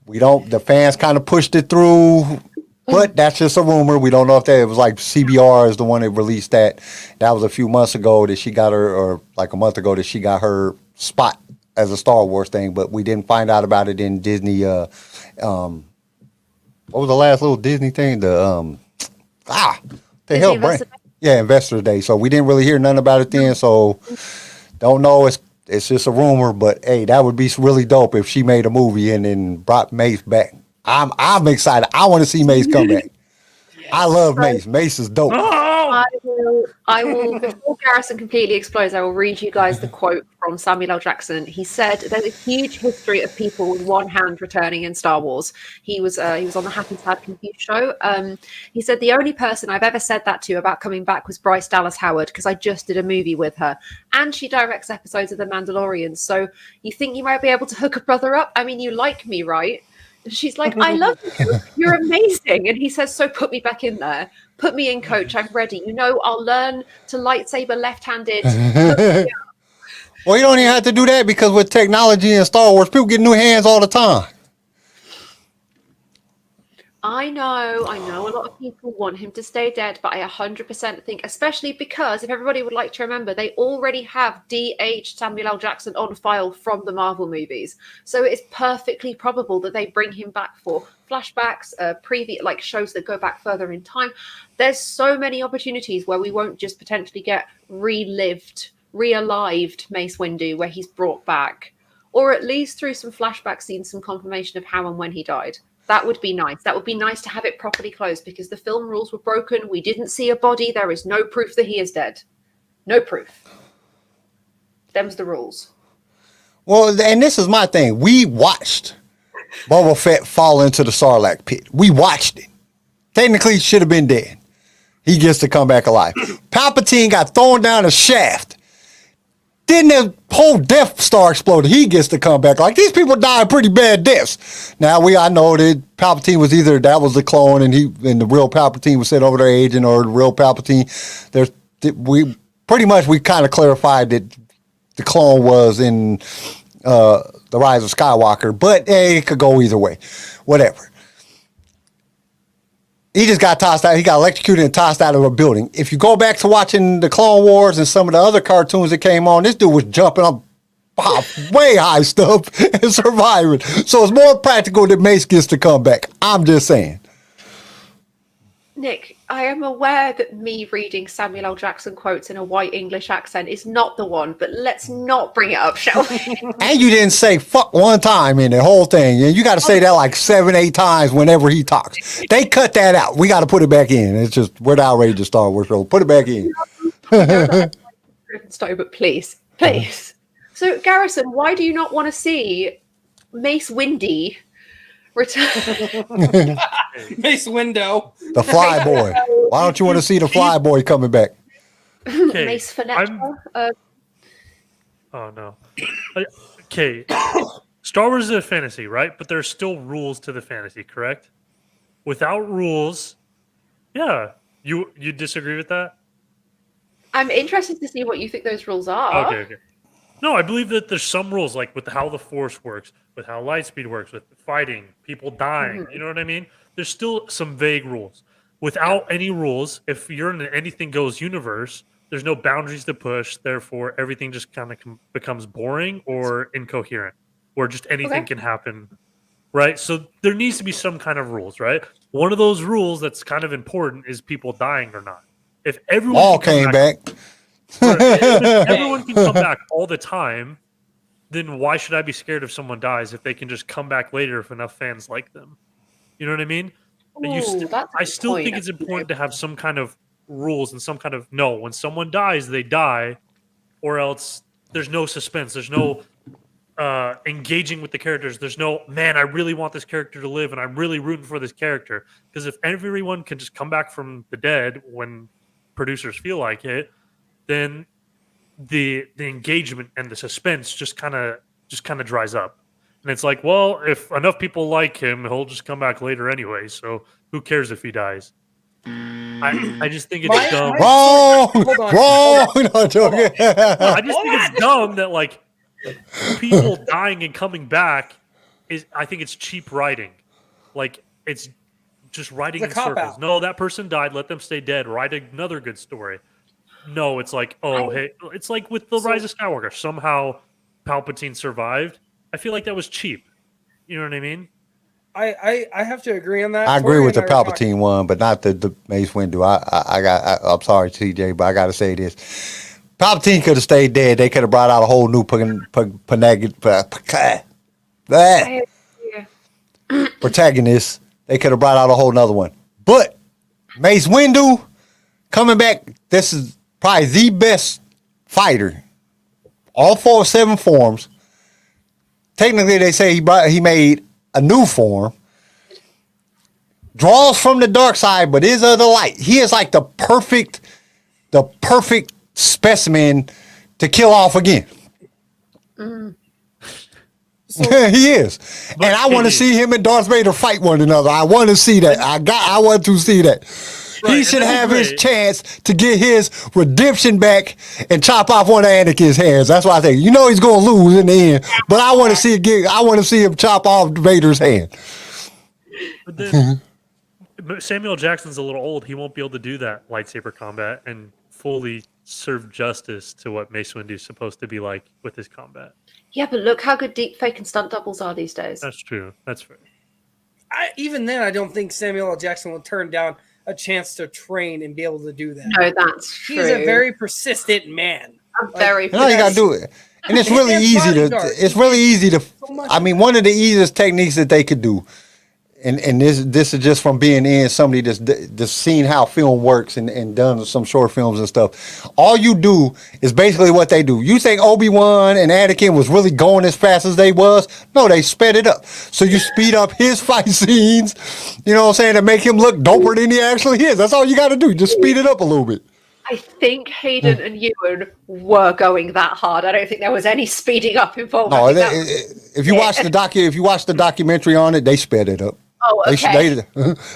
The fans kind of pushed it through, but that's just a rumor. We don't know if it was like CBR is the one that released that. That was a few months ago that she got her, or like a month ago that she got her spot as a Star Wars thing, but we didn't find out about it in Disney. What was the last little Disney thing? Investor Day. So we didn't really hear nothing about it then. So don't know. It's just a rumor, but hey, that would be really dope if she made a movie and then brought Mace back. I'm excited. I want to see Mace come back. I love Mace. Mace is dope. I will, before Garrison completely explodes, I will read you guys the quote from Samuel L. Jackson. He said, "There's a huge history of people with one hand returning in Star Wars." He was on the Happy Sad Confused show. He said, "The only person I've ever said that to about coming back was Bryce Dallas Howard, because I just did a movie with her. And she directs episodes of The Mandalorian. So you think you might be able to hook a brother up? I mean, you like me, right?" She's like, "I love you. You're amazing." And he says, "So put me back in there. Put me in, coach. I'm ready. I'll learn to lightsaber left-handed." Well, you don't even have to do that, because with technology in Star Wars, people get new hands all the time. I know a lot of people want him to stay dead, but I 100% think, especially because if everybody would like to remember, they already have de-aged Samuel L. Jackson on file from the Marvel movies. So it's perfectly probable that they bring him back for flashbacks, like shows that go back further in time. There's so many opportunities where we won't just potentially get realived Mace Windu, where he's brought back, or at least through some flashback scenes, some confirmation of how and when he died. That would be nice. That would be nice to have it properly closed, because the film rules were broken. We didn't see a body. There is no proof that he is dead. No proof. Them's the rules. Well, and this is my thing. We watched Boba Fett fall into the Sarlacc pit. We watched it. Technically, he should have been dead. He gets to come back alive. Palpatine got thrown down a shaft. Then the whole Death Star exploded. He gets to come back. Like, these people died pretty bad deaths. Now, I know that Palpatine was either that was the clone and the real Palpatine was sent over their agent, or the real Palpatine. We kind of clarified that the clone was in The Rise of Skywalker, but it could go either way. Whatever. He just got tossed out. He got electrocuted and tossed out of a building. If you go back to watching the Clone Wars and some of the other cartoons that came on, this dude was jumping up way high stuff and surviving. So it's more practical that Mace gets to come back. I'm just saying. Nick, I am aware that me reading Samuel L. Jackson quotes in a white English accent is not the one, but let's not bring it up, shall we? And you didn't say fuck one time in the whole thing. You got to say that like 7-8 times whenever he talks. They cut that out. We got to put it back in. It's just, we're the outrageous Star Wars show. Put it back in. But please. So, Garrison, why do you not want to see Mace Windu return? Mace Windu. The Fly Boy. Why don't you want to see the Fly Boy coming back? Okay, Mace Finetta. Oh no. Okay. Star Wars is a fantasy, right? But there's still rules to the fantasy, correct? Without rules, yeah. You disagree with that? I'm interested to see what you think those rules are. Okay. No, I believe that there's some rules, like with how the Force works, with how light speed works, with fighting, people dying. You know what I mean? There's still some vague rules. Without any rules, if you're in an anything goes universe, there's no boundaries to push. Therefore, everything just kind of becomes boring or incoherent, where just anything can happen, right? So there needs to be some kind of rules, right? One of those rules that's kind of important is people dying or not. If everyone all came back. If everyone can come back all the time, then why should I be scared if someone dies if they can just come back later if enough fans like them? You know what I mean? I still think it's important to have some kind of rules and some kind of when someone dies, they die, or else there's no suspense. There's no engaging with the characters. There's no, man, I really want this character to live and I'm really rooting for this character. Because if everyone can just come back from the dead when producers feel like it, then the engagement and the suspense just kind of dries up. And it's like, well, if enough people like him, he'll just come back later anyway. So who cares if he dies? I just think it's dumb. Wrong. No, joking. I just think it's dumb that like people dying and coming back I think it's cheap writing. Like it's just writing in circles. No, that person died. Let them stay dead. Write another good story. No, it's like, hey, it's like with the Rise of Skywalker. Somehow Palpatine survived. I feel like that was cheap. You know what I mean? I have to agree on that. I agree with the Palpatine one, but not the Mace Windu. I'm sorry, TJ, but I got to say this. Palpatine could have stayed dead. They could have brought out a whole new protagonist. They could have brought out a whole nother one. But Mace Windu coming back, this is probably the best fighter. All 7 forms. Technically, they say he made a new form. Draws from the dark side, but is of the light. He is like the perfect specimen to kill off again. He is. And I want to see him and Darth Vader fight one another. I want to see that. I want to see that. Right, he should have his chance to get his redemption back and chop off one of Anakin's hands. That's why I think he's going to lose in the end. But I want to see him chop off Vader's hand. But then Samuel Jackson's a little old. He won't be able to do that lightsaber combat and fully serve justice to what Mace Windu is supposed to be like with his combat. Yeah, but look how good deepfake and stunt doubles are these days. That's true. That's fair. Even then, I don't think Samuel L. Jackson will turn down a chance to train and be able to do that. No, that's true. He's a very persistent man. You gotta do it. And it's really easy to I mean, one of the easiest techniques that they could do, and this is just from being in somebody that's seen how film works and done some short films and stuff. All you do is basically what they do. You think Obi-Wan and Anakin was really going as fast as they was? No, they sped it up. So you speed up his fight scenes, you know what I'm saying, to make him look doper than he actually is. That's all you got to do. Just speed it up a little bit. I think Hayden and Ewan were going that hard. I don't think there was any speeding up involved. No, if you watch the documentary on it, they sped it up. Oh, okay.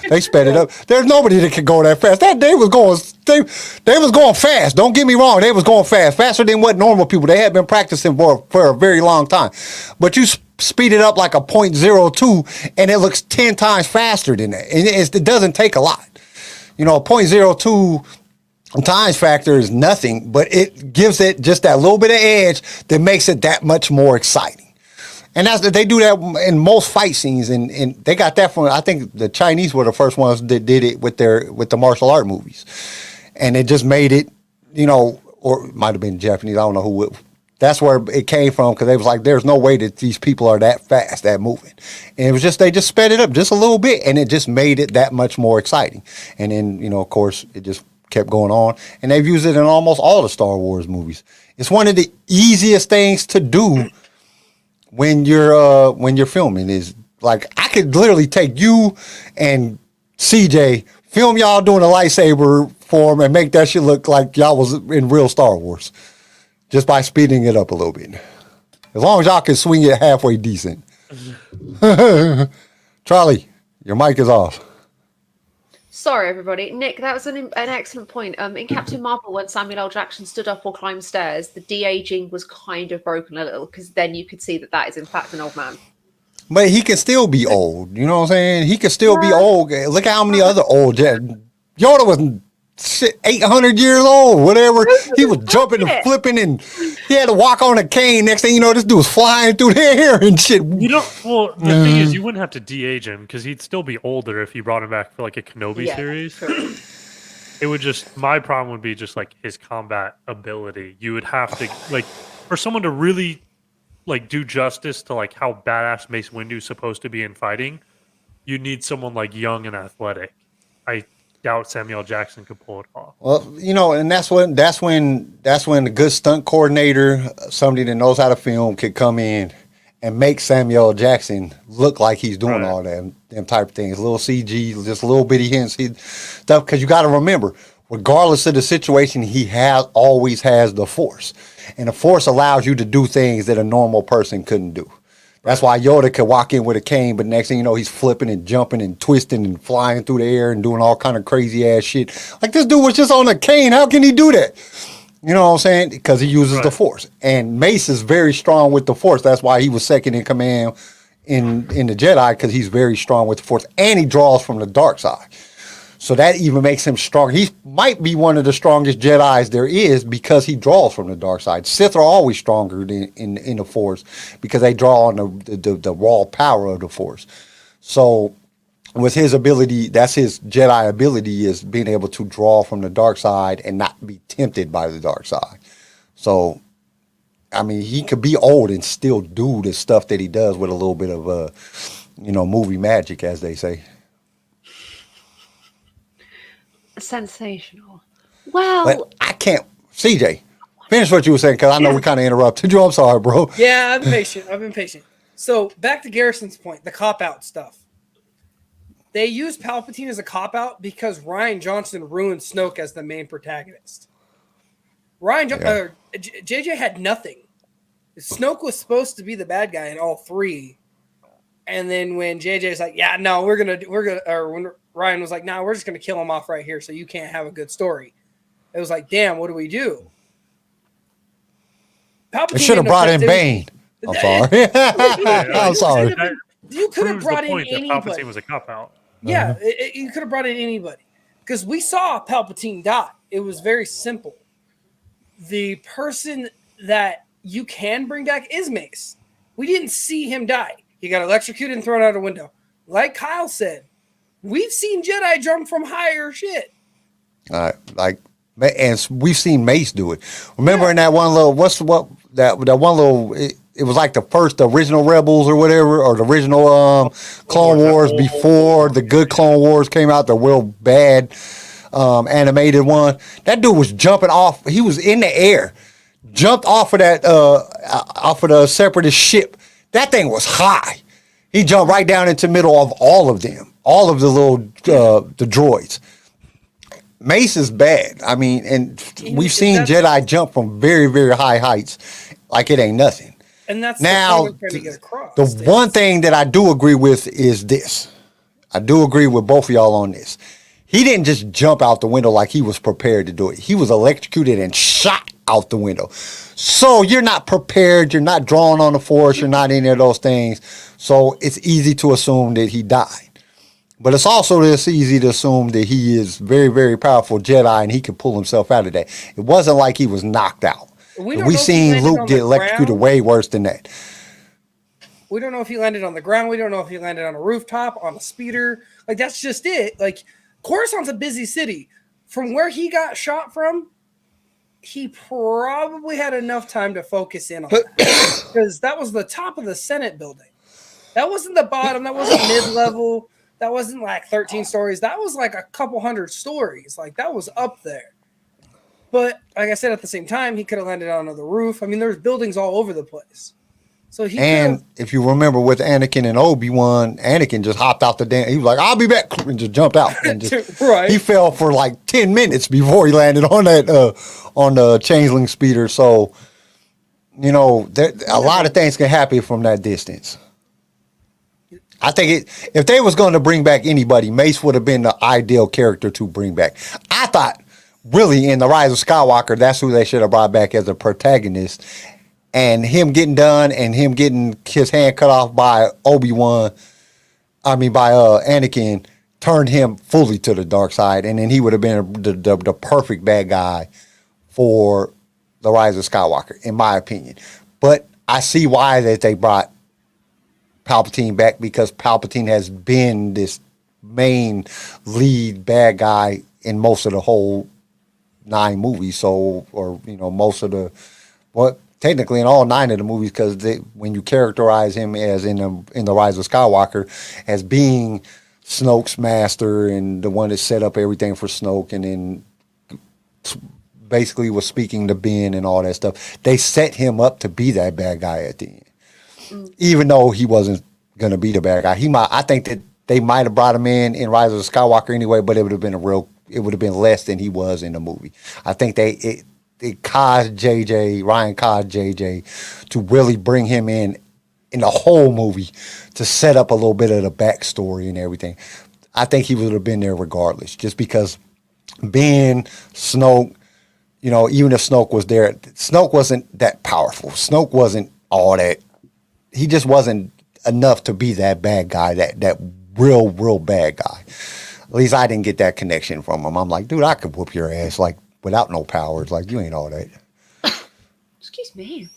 They sped it up. There's nobody that could go that fast. They was going fast. Don't get me wrong. They was going fast, faster than what normal people. They had been practicing for a very long time. But you speed it up like a .02, and it looks 10 times faster than that. And it doesn't take a lot. You know, a .02 times factor is nothing, but it gives it just that little bit of edge that makes it that much more exciting. And they do that in most fight scenes, and they got that from, I think the Chinese were the first ones that did it with the martial art movies. And it just made it, you know, or it might have been Japanese, I don't know who. That's where it came from, because they was like, there's no way that these people are that fast, that moving. And it was just, they just sped it up just a little bit, and it just made it that much more exciting. And then, you know, of course, it just kept going on. And they've used it in almost all the Star Wars movies. It's one of the easiest things to do when you're filming. Is like, I could literally take you and CJ, film y'all doing a lightsaber form, and make that shit look like y'all was in real Star Wars, just by speeding it up a little bit. As long as y'all can swing it halfway decent. Charlie, your mic is off. Sorry, everybody. Nick, that was an excellent point. In Captain Marvel, when Samuel L. Jackson stood up or climbed stairs, the de-aging was kind of broken a little, because then you could see that is in fact an old man. But he can still be old. You know what I'm saying? He can still be old. Look at how many other old Yoda was 800 years old, whatever. He was jumping and flipping, and he had to walk on a cane. Next thing you know, this dude was flying through the air and shit. Well, the thing is, you wouldn't have to de-age him, because he'd still be older if you brought him back for like a Kenobi series. It would just, my problem would be just like his combat ability. You would have to, like, for someone to really like do justice to like how badass Mace Windu is supposed to be in fighting, you need someone like young and athletic. I doubt Samuel L. Jackson could pull it off. Well, you know, and that's when the good stunt coordinator, somebody that knows how to film, could come in and make Samuel L. Jackson look like he's doing all them type of things. Little CG, just little bitty hints, stuff. Because you got to remember, regardless of the situation, he always has the Force, and the Force allows you to do things that a normal person couldn't do. That's why Yoda could walk in with a cane, but next thing you know, he's flipping and jumping and twisting and flying through the air and doing all kind of crazy ass shit. Like, this dude was just on a cane. How can he do that? You know what I'm saying? Because he uses the Force. And Mace is very strong with the Force. That's why he was second in command in the Jedi, because he's very strong with the Force. And he draws from the dark side. So that even makes him strong. He might be one of the strongest Jedis there is, because he draws from the dark side. Sith are always stronger in the Force, because they draw on the raw power of the Force. So with his ability, that's his Jedi ability, is being able to draw from the dark side and not be tempted by the dark side. So, I mean, he could be old and still do the stuff that he does with a little bit of, movie magic, as they say. Sensational. Well, but I can't. CJ, finish what you were saying, because I know we kind of interrupted you. I'm sorry, bro. Yeah, I've been patient. So back to Garrison's point, the cop-out stuff. They used Palpatine as a cop-out because Rian Johnson ruined Snoke as the main protagonist. JJ had nothing. Snoke was supposed to be the bad guy in all three. And then when JJ's like, yeah, no, we're gonna, or when Ryan was like, nah, we're just gonna kill him off right here, so you can't have a good story. It was like, damn, what do we do? Palpatine should have brought in Bane. I'm sorry. I'm sorry. You could have brought in anybody. Palpatine was a cop out. Yeah, you could have brought in anybody, because we saw Palpatine die. It was very simple. The person that you can bring back is Mace. We didn't see him die. He got electrocuted and thrown out a window. Like Kyle said, we've seen Jedi jump from higher shit. And we've seen Mace do it. Remember in that one little, it was like the original Rebels or whatever, or the original Clone Wars before the good Clone Wars came out, the real bad animated one. That dude was jumping off. He was in the air, jumped off of the Separatist ship. That thing was high. He jumped right down into the middle of all of them, all of the little the droids. Mace is bad. I mean, and we've seen Jedi jump from very, very high heights like it ain't nothing. And that's now the point I'm trying to get across. The one thing that I do agree with is this. I do agree with both of y'all on this. He didn't just jump out the window like he was prepared to do it. He was electrocuted and shot out the window. So you're not prepared. You're not drawing on the force. You're not any of those things. So it's easy to assume that he died. But it's also this easy to assume that he is very, very powerful Jedi and he can pull himself out of that. It wasn't like he was knocked out. We seen Luke get electrocuted way worse than that. We don't know if he landed on the ground. We don't know if he landed on a rooftop, on a speeder. Like, that's just it. Like, Coruscant's a busy city. From where he got shot from, he probably had enough time to focus in on that. Because that was the top of the Senate building. That wasn't the bottom. That wasn't mid-level. That wasn't like 13 stories. That was like a couple hundred stories. Like, that was up there. But like I said, at the same time, he could have landed on the roof. I mean, there's buildings all over the place. So if you remember with Anakin and Obi-Wan, Anakin just hopped out the damn. He was like, "I'll be back," and just jumped out. And just, right. He fell for like 10 minutes before he landed on that on the changeling speeder. So, you know, a lot of things can happen from that distance. I think if they was going to bring back anybody, Mace would have been the ideal character to bring back. I thought. Really, in The Rise of Skywalker, that's who they should have brought back as a protagonist. And him getting done and him getting his hand cut off by Anakin, turned him fully to the dark side. And then he would have been the perfect bad guy for The Rise of Skywalker, in my opinion. But I see why that they brought Palpatine back, because Palpatine has been this main lead bad guy in most of the whole 9 movies, most of the, technically in all 9 of the movies, because when you characterize him as in the Rise of Skywalker as being Snoke's master and the one that set up everything for Snoke, and then basically was speaking to Ben and all that stuff, they set him up to be that bad guy at the end, even though he wasn't going to be the bad guy. I think that they might have brought him in Rise of Skywalker anyway, but it would have been less than he was in the movie. I think it caused Ryan caused JJ to really bring him in the whole movie to set up a little bit of the backstory and everything. I think he would have been there regardless, just because Ben, Snoke, even if Snoke was there, Snoke wasn't that powerful. Snoke wasn't all that. He just wasn't enough to be that bad guy, that real bad guy. At least I didn't get that connection from him. I'm like, dude, I could whoop your ass like without no powers. Like, you ain't all that. Excuse me.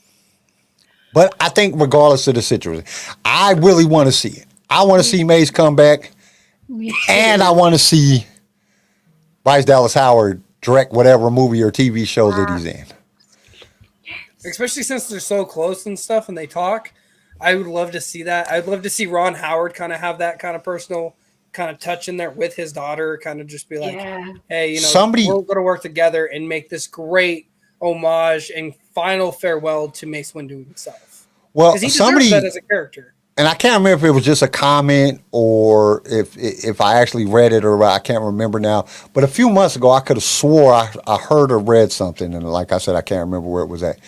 But I think regardless of the situation, I really want to see it. I want to see Mace come back, and I want to see Bryce Dallas Howard direct whatever movie or TV show that he's in. Especially since they're so close and stuff and they talk. I would love to see that. I'd love to see Ron Howard kind of have that kind of personal kind of touch in there with his daughter, kind of just be like, hey, we're going to work together and make this great homage and final farewell to Mace Windu himself. Well, because he deserves that as a character. And I can't remember if it was just a comment or if I actually read it, or I can't remember now. But a few months ago, I could have swore I heard or read something, and like I said, I can't remember where it was at,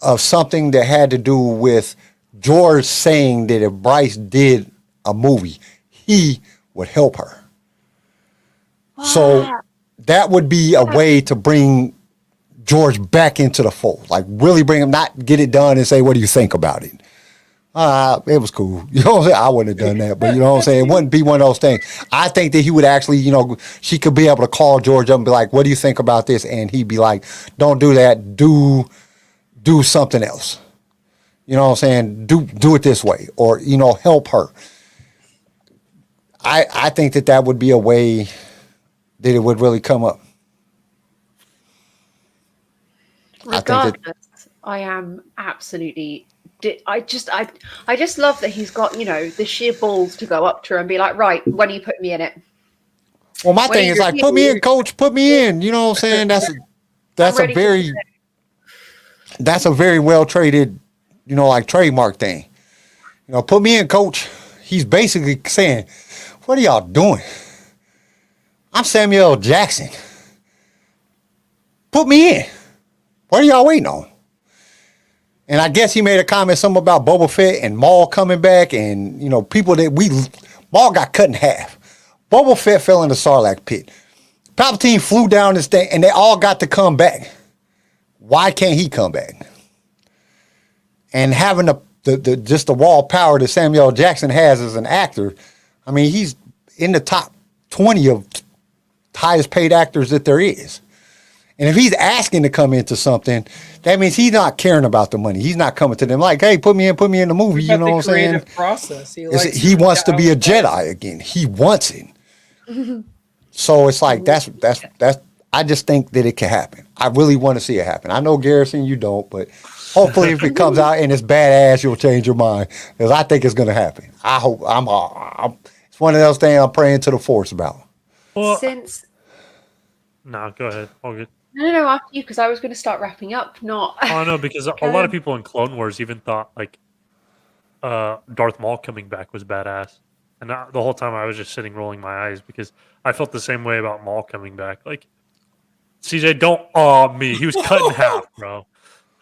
of something that had to do with George saying that if Bryce did a movie, he would help her. Wow. So that would be a way to bring George back into the fold, like really bring him, not get it done and say, what do you think about it? It was cool. You know what I'm saying? I wouldn't have done that, but you know what I'm saying? It wouldn't be one of those things. I think that he would actually, she could be able to call George up and be like, what do you think about this? And he'd be like, don't do that. Do something else. You know what I'm saying? Do it this way, or, help her. I think that would be a way that it would really come up. Regardless, I am absolutely. I just love that he's got the sheer balls to go up to her and be like, right, when are you putting me in it? Well, my thing is like, put me in, coach, put me in. You know what I'm saying? That's a very well traded, like trademark thing. Put me in, coach. He's basically saying, what are y'all doing? I'm Samuel L. Jackson. put me in. What are y'all waiting on? And I guess he made a comment something about Boba Fett and Maul coming back, and people that Maul got cut in half. Boba Fett fell in the Sarlacc pit. Palpatine flew down this thing, and they all got to come back. Why can't he come back? And having just the raw power that Samuel L. Jackson has as an actor, I mean, he's in the top 20 of highest paid actors that there is. And if he's asking to come into something, that means he's not caring about the money. He's not coming to them like, hey, put me in the movie. You know what I'm saying? Creative process. He wants to be a Jedi again. He wants it. So it's like that's. I just think that it can happen. I really want to see it happen. I know, Garrison, you don't, but hopefully if it comes out and it's badass, you'll change your mind, because I think it's going to happen. I hope. It's one of those things I'm praying to the Force about. Well, no, go ahead. All good. No, after you, because I was going to start wrapping up. Not. Oh no, because a lot of people in Clone Wars even thought like Darth Maul coming back was badass, and the whole time I was just sitting rolling my eyes because I felt the same way about Maul coming back. Like, CJ, don't awe me. He was cut in half, bro.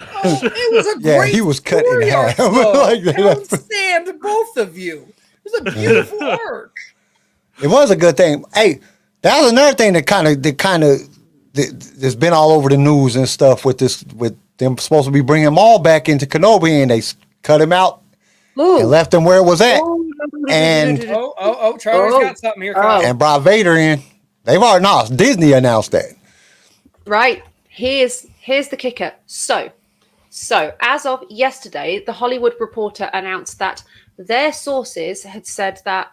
Oh, it was a great he was cut in half. Like I don't stand both of you. It was a beautiful arc. It was a good thing. Hey, that was another thing that's been all over the news and stuff with them supposed to be bringing Maul back into Kenobi, and they cut him out and left him where it was at. And Charlie's got something here. And brought Vader in. They've already announced. Disney announced that. Right. Here's the kicker. So as of yesterday, the Hollywood Reporter announced that their sources had said that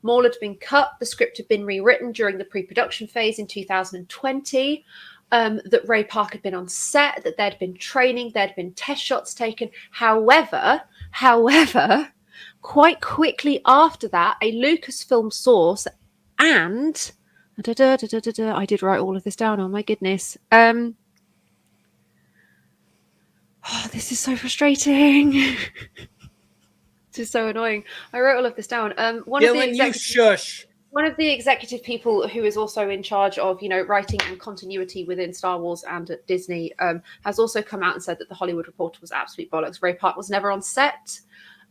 Maul had been cut, the script had been rewritten during the pre-production phase in 2020, that Ray Park had been on set, that there'd been training, there'd been test shots taken. However, quite quickly after that, a Lucasfilm source and I did write all of this down. Oh my goodness. This is so frustrating. This is so annoying. I wrote all of this down. One of the executive people who is also in charge of, writing and continuity within Star Wars and at Disney, has also come out and said that the Hollywood Reporter was absolute bollocks. Ray Park was never on set.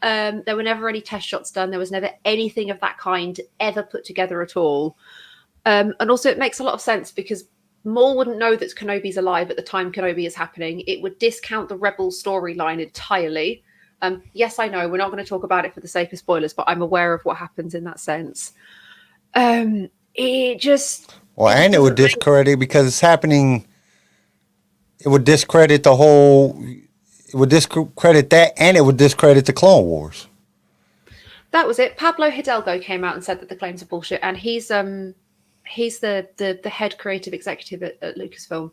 There were never any test shots done. There was never anything of that kind ever put together at all. And also it makes a lot of sense because Maul wouldn't know that Kenobi's alive at the time Kenobi is happening. It would discount the Rebel storyline entirely. Yes, I know we're not going to talk about it for the sake of spoilers, but I'm aware of what happens in that sense. It would discredit because it's happening. It would discredit the whole. It would discredit that, and it would discredit the Clone Wars. That was it. Pablo Hidalgo came out and said that the claims are bullshit, and he's the head creative executive at Lucasfilm.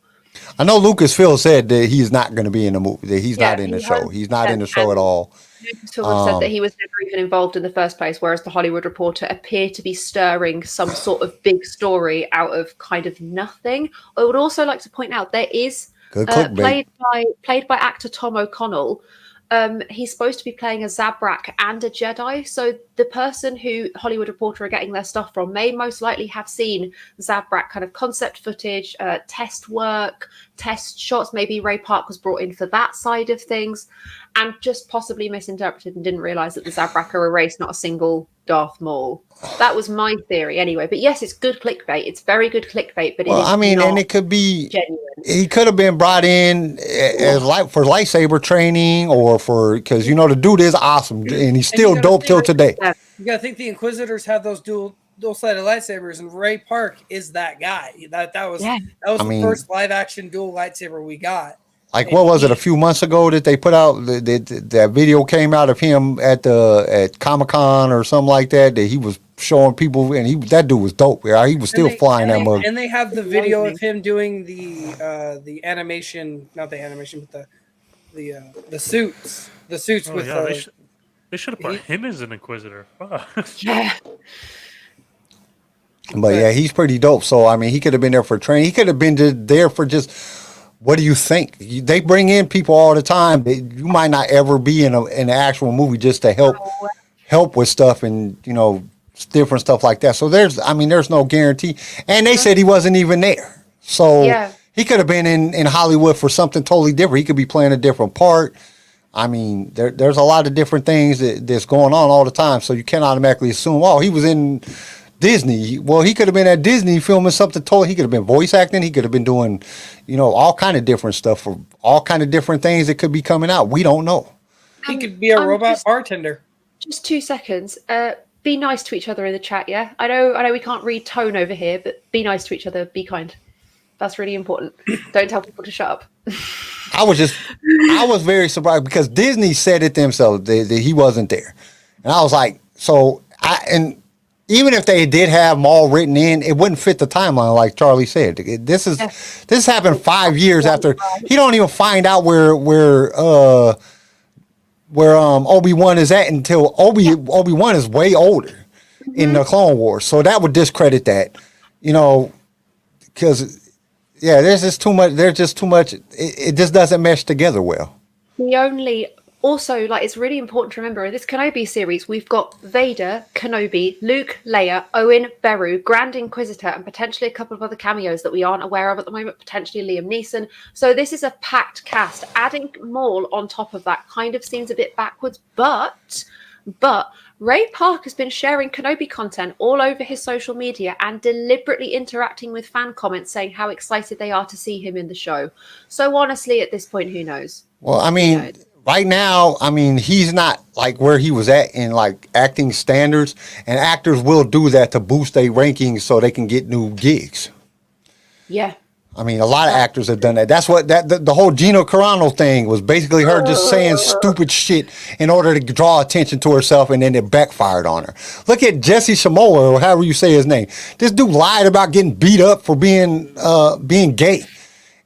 I know Lucasfilm said that he's not going to be in the movie, that he's not in the show. He's not in the show at all. Lucasfilm said that he was never even involved in the first place, whereas the Hollywood Reporter appeared to be stirring some sort of big story out of kind of nothing. I would also like to point out there is played by actor Tom O'Connell. He's supposed to be playing a Zabrak and a Jedi. So the person who Hollywood Reporter are getting their stuff from may most likely have seen Zabrak kind of concept footage, test work, test shots. Maybe Ray Park was brought in for that side of things and just possibly misinterpreted and didn't realize that the Zabrak are a race, not a single Darth Maul. That was my theory anyway. But yes, it's good clickbait. It's very good clickbait. But and it could be genuine. He could have been brought in as for lightsaber training or because the dude is awesome and he's still dope till today. You gotta think the Inquisitors have those dual-sided lightsabers, and Ray Park is that guy. That was the first live-action dual lightsaber we got. Like, what was it, a few months ago that they put out, that video came out of him at Comic-Con or something like that he was showing people, and that dude was dope. He was still flying that mug. And they have the video of him doing the animation, not the animation, but the suits. The suits with... They should have put him as an Inquisitor. Yeah. But yeah, he's pretty dope. So, he could have been there for training. He could have been there for just... What do you think? They bring in people all the time. You might not ever be in an actual movie just to help with stuff and different stuff like that. So there's no guarantee. And they said he wasn't even there. So He could have been in Hollywood for something totally different. He could be playing a different part. I mean, there's a lot of different things that's going on all the time. So you can't automatically assume, oh, he was in Disney. Well, he could have been at Disney filming something totally. He could have been voice acting. He could have been doing, all kind of different stuff for all kind of different things that could be coming out. We don't know. He could be a robot bartender. Just 2 seconds. Be nice to each other in the chat, yeah? I know we can't read tone over here, but be nice to each other. Be kind. That's really important. Don't tell people to shut up. I was very surprised because Disney said it themselves that he wasn't there. And I was like, and even if they did have them all written in, it wouldn't fit the timeline like Charlie said. This happened 5 years after. He don't even find out where Obi-Wan is at until Obi-Wan is way older in the Clone Wars. So that would discredit that, because there's just too much. There's just too much. It just doesn't mesh together well. It's really important to remember in this Kenobi series, we've got Vader, Kenobi, Luke, Leia, Owen, Beru, Grand Inquisitor, and potentially a couple of other cameos that we aren't aware of at the moment, potentially Liam Neeson. So this is a packed cast. Adding Maul on top of that kind of seems a bit backwards, but Ray Park has been sharing Kenobi content all over his social media and deliberately interacting with fan comments saying how excited they are to see him in the show. So honestly, at this point, who knows? Well, I mean, right now, he's not like where he was at in like acting standards, and actors will do that to boost their rankings so they can get new gigs. Yeah. A lot of actors have done that. That's what the whole Gina Carano thing was basically her just saying stupid shit in order to draw attention to herself, and then it backfired on her. Look at Jesse Shamoa, or however you say his name. This dude lied about getting beat up for being gay.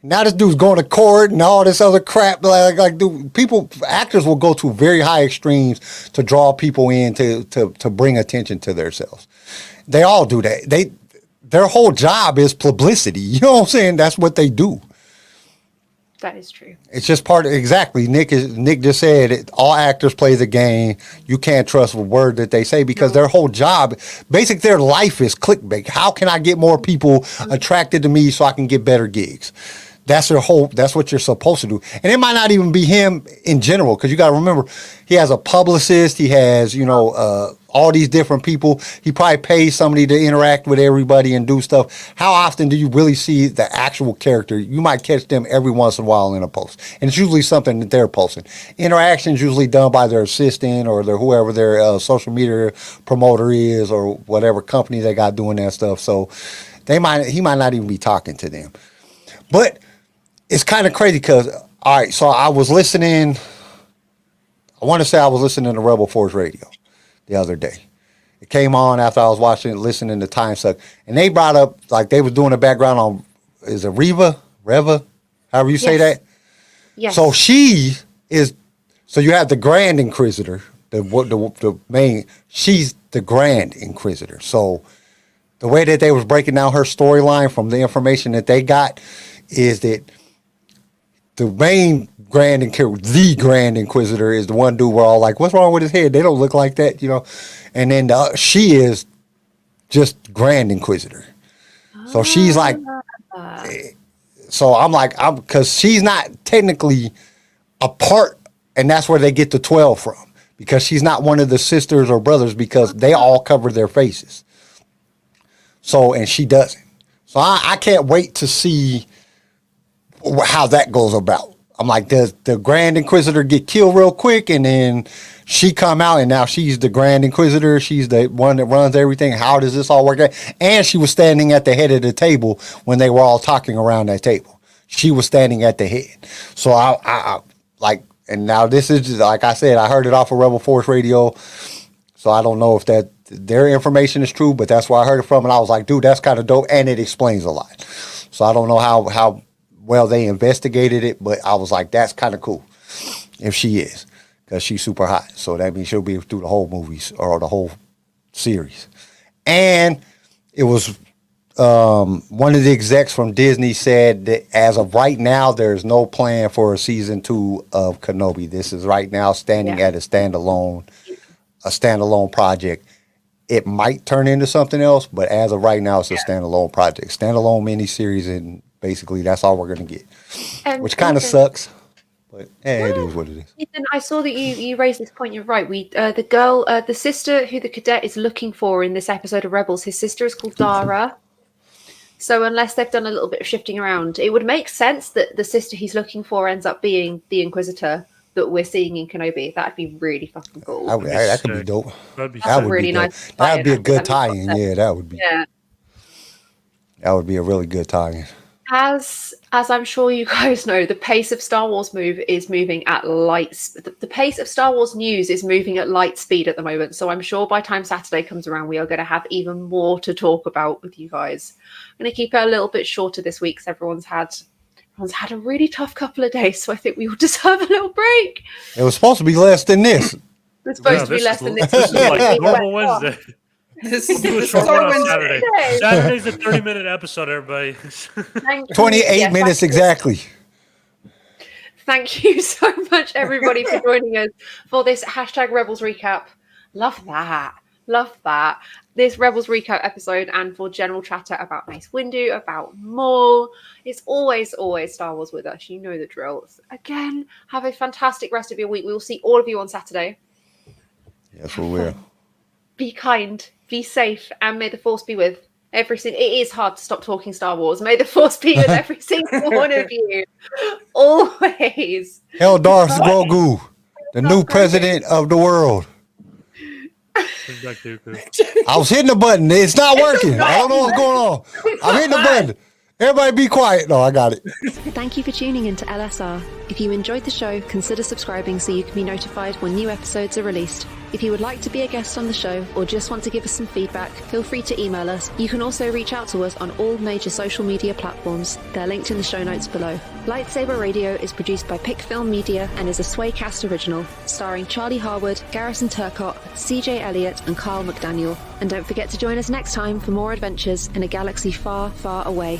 Now this dude's going to court and all this other crap. Like dude, actors will go to very high extremes to draw people in to bring attention to themselves. They all do that. Their whole job is publicity. You know what I'm saying? That's what they do. That is true. It's just exactly. Nick just said it. All actors play the game. You can't trust a word that they say because their whole job, basically their life is clickbait. How can I get more people attracted to me so I can get better gigs? That's what you're supposed to do. And it might not even be him in general, because you got to remember, he has a publicist. He has, all these different people. He probably pays somebody to interact with everybody and do stuff. How often do you really see the actual character? You might catch them every once in a while in a post. And it's usually something that they're posting. Interactions usually done by their assistant or whoever their social media promoter is, or whatever company they got doing that stuff. So he might not even be talking to them. But it's kind of crazy because, all right, so I was listening. I want to say I was listening to Rebel Force Radio the other day. It came on after I was listening to Time Suck. And they brought up, like, they was doing a background on, is it Reva, however you say that? Yes. So so you have the Grand Inquisitor, the main, she's the Grand Inquisitor. So the way that they was breaking down her storyline from the information that they got is that the main Grand Inquisitor is the one dude we're all like, what's wrong with his head? They don't look like that, And then she is just Grand Inquisitor. So she's like, so I'm like, because she's not technically a part, and that's where they get the 12 from, because she's not one of the sisters or brothers, because they all cover their faces. So, and she doesn't. So I can't wait to see how that goes about. I'm like, does the Grand Inquisitor get killed real quick, and then she come out, and now she's the Grand Inquisitor. She's the one that runs everything. How does this all work out? And she was standing at the head of the table when they were all talking around that table. She was standing at the head. So I like, and now this is just, like I said, I heard it off of Rebel Force Radio. So I don't know if their information is true, but that's where I heard it from. And I was like, dude, that's kind of dope. And it explains a lot. So I don't know how well they investigated it, but I was like, that's kind of cool if she is, because she's super hot. So that means she'll be through the whole movies or the whole series. And it was one of the execs from Disney said that as of right now, there's no plan for a season 2 of Kenobi. This is right now standing at a standalone project. It might turn into something else, but as of right now, it's a standalone project, standalone miniseries, and Basically, that's all we're gonna get, which kind of sucks. But it is what it is. Ethan, I saw that you raised this point. You're right. The sister who the cadet is looking for in this episode of Rebels, his sister is called Dara. So unless they've done a little bit of shifting around, it would make sense that the sister he's looking for ends up being the Inquisitor that we're seeing in Kenobi. That'd be really fucking cool. That could be dope. That'd be That would really be nice. That would be a good tie-in. Yeah, that would be. Yeah. That would be a really good tie-in. As I'm sure you guys know, the pace of Star Wars is moving at the pace of Star Wars news is moving at light speed at the moment. So I'm sure by the time Saturday comes around, we are going to have even more to talk about with you guys. I'm going to keep it a little bit shorter this week, because everyone's had a really tough couple of days. So I think we will deserve a little break. It was supposed to be less than this. It's supposed to be less than this. This is like normal Wednesday. This We'll do a is short our one on Wednesday. Saturday. Saturday's a 30-minute episode, everybody. 28 minutes exactly. Thank you so much, everybody, for joining us for this #Rebels recap. Love that. Love that. This Rebels recap episode, and for general chatter about Mace Windu, about Maul. It's always Star Wars with us. You know the drill. Again, have a fantastic rest of your week. We will see all of you on Saturday. Yes, we will. Be kind, be safe, and may the Force be with every single. It is hard to stop talking Star Wars. May the Force be with every single one of you. Always. Hell, Darth Grogu, the new president of the world. I was hitting the button. It's not working. I don't know what's going on. I'm hitting the button. Everybody be quiet. No, I got it. Thank you for tuning in to LSR. If you enjoyed the show, consider subscribing so you can be notified when new episodes are released. If you would like to be a guest on the show or just want to give us some feedback, feel free to email us. You can also reach out to us on all major social media platforms. They're linked in the show notes below. LightSaber Radio is produced by Pick Film Media and is a Swaycast original, starring Charlie Harwood, Garrison Turcott, CJ Elliott, and Carl McDaniel. And don't forget to join us next time for more adventures in a galaxy far, far away.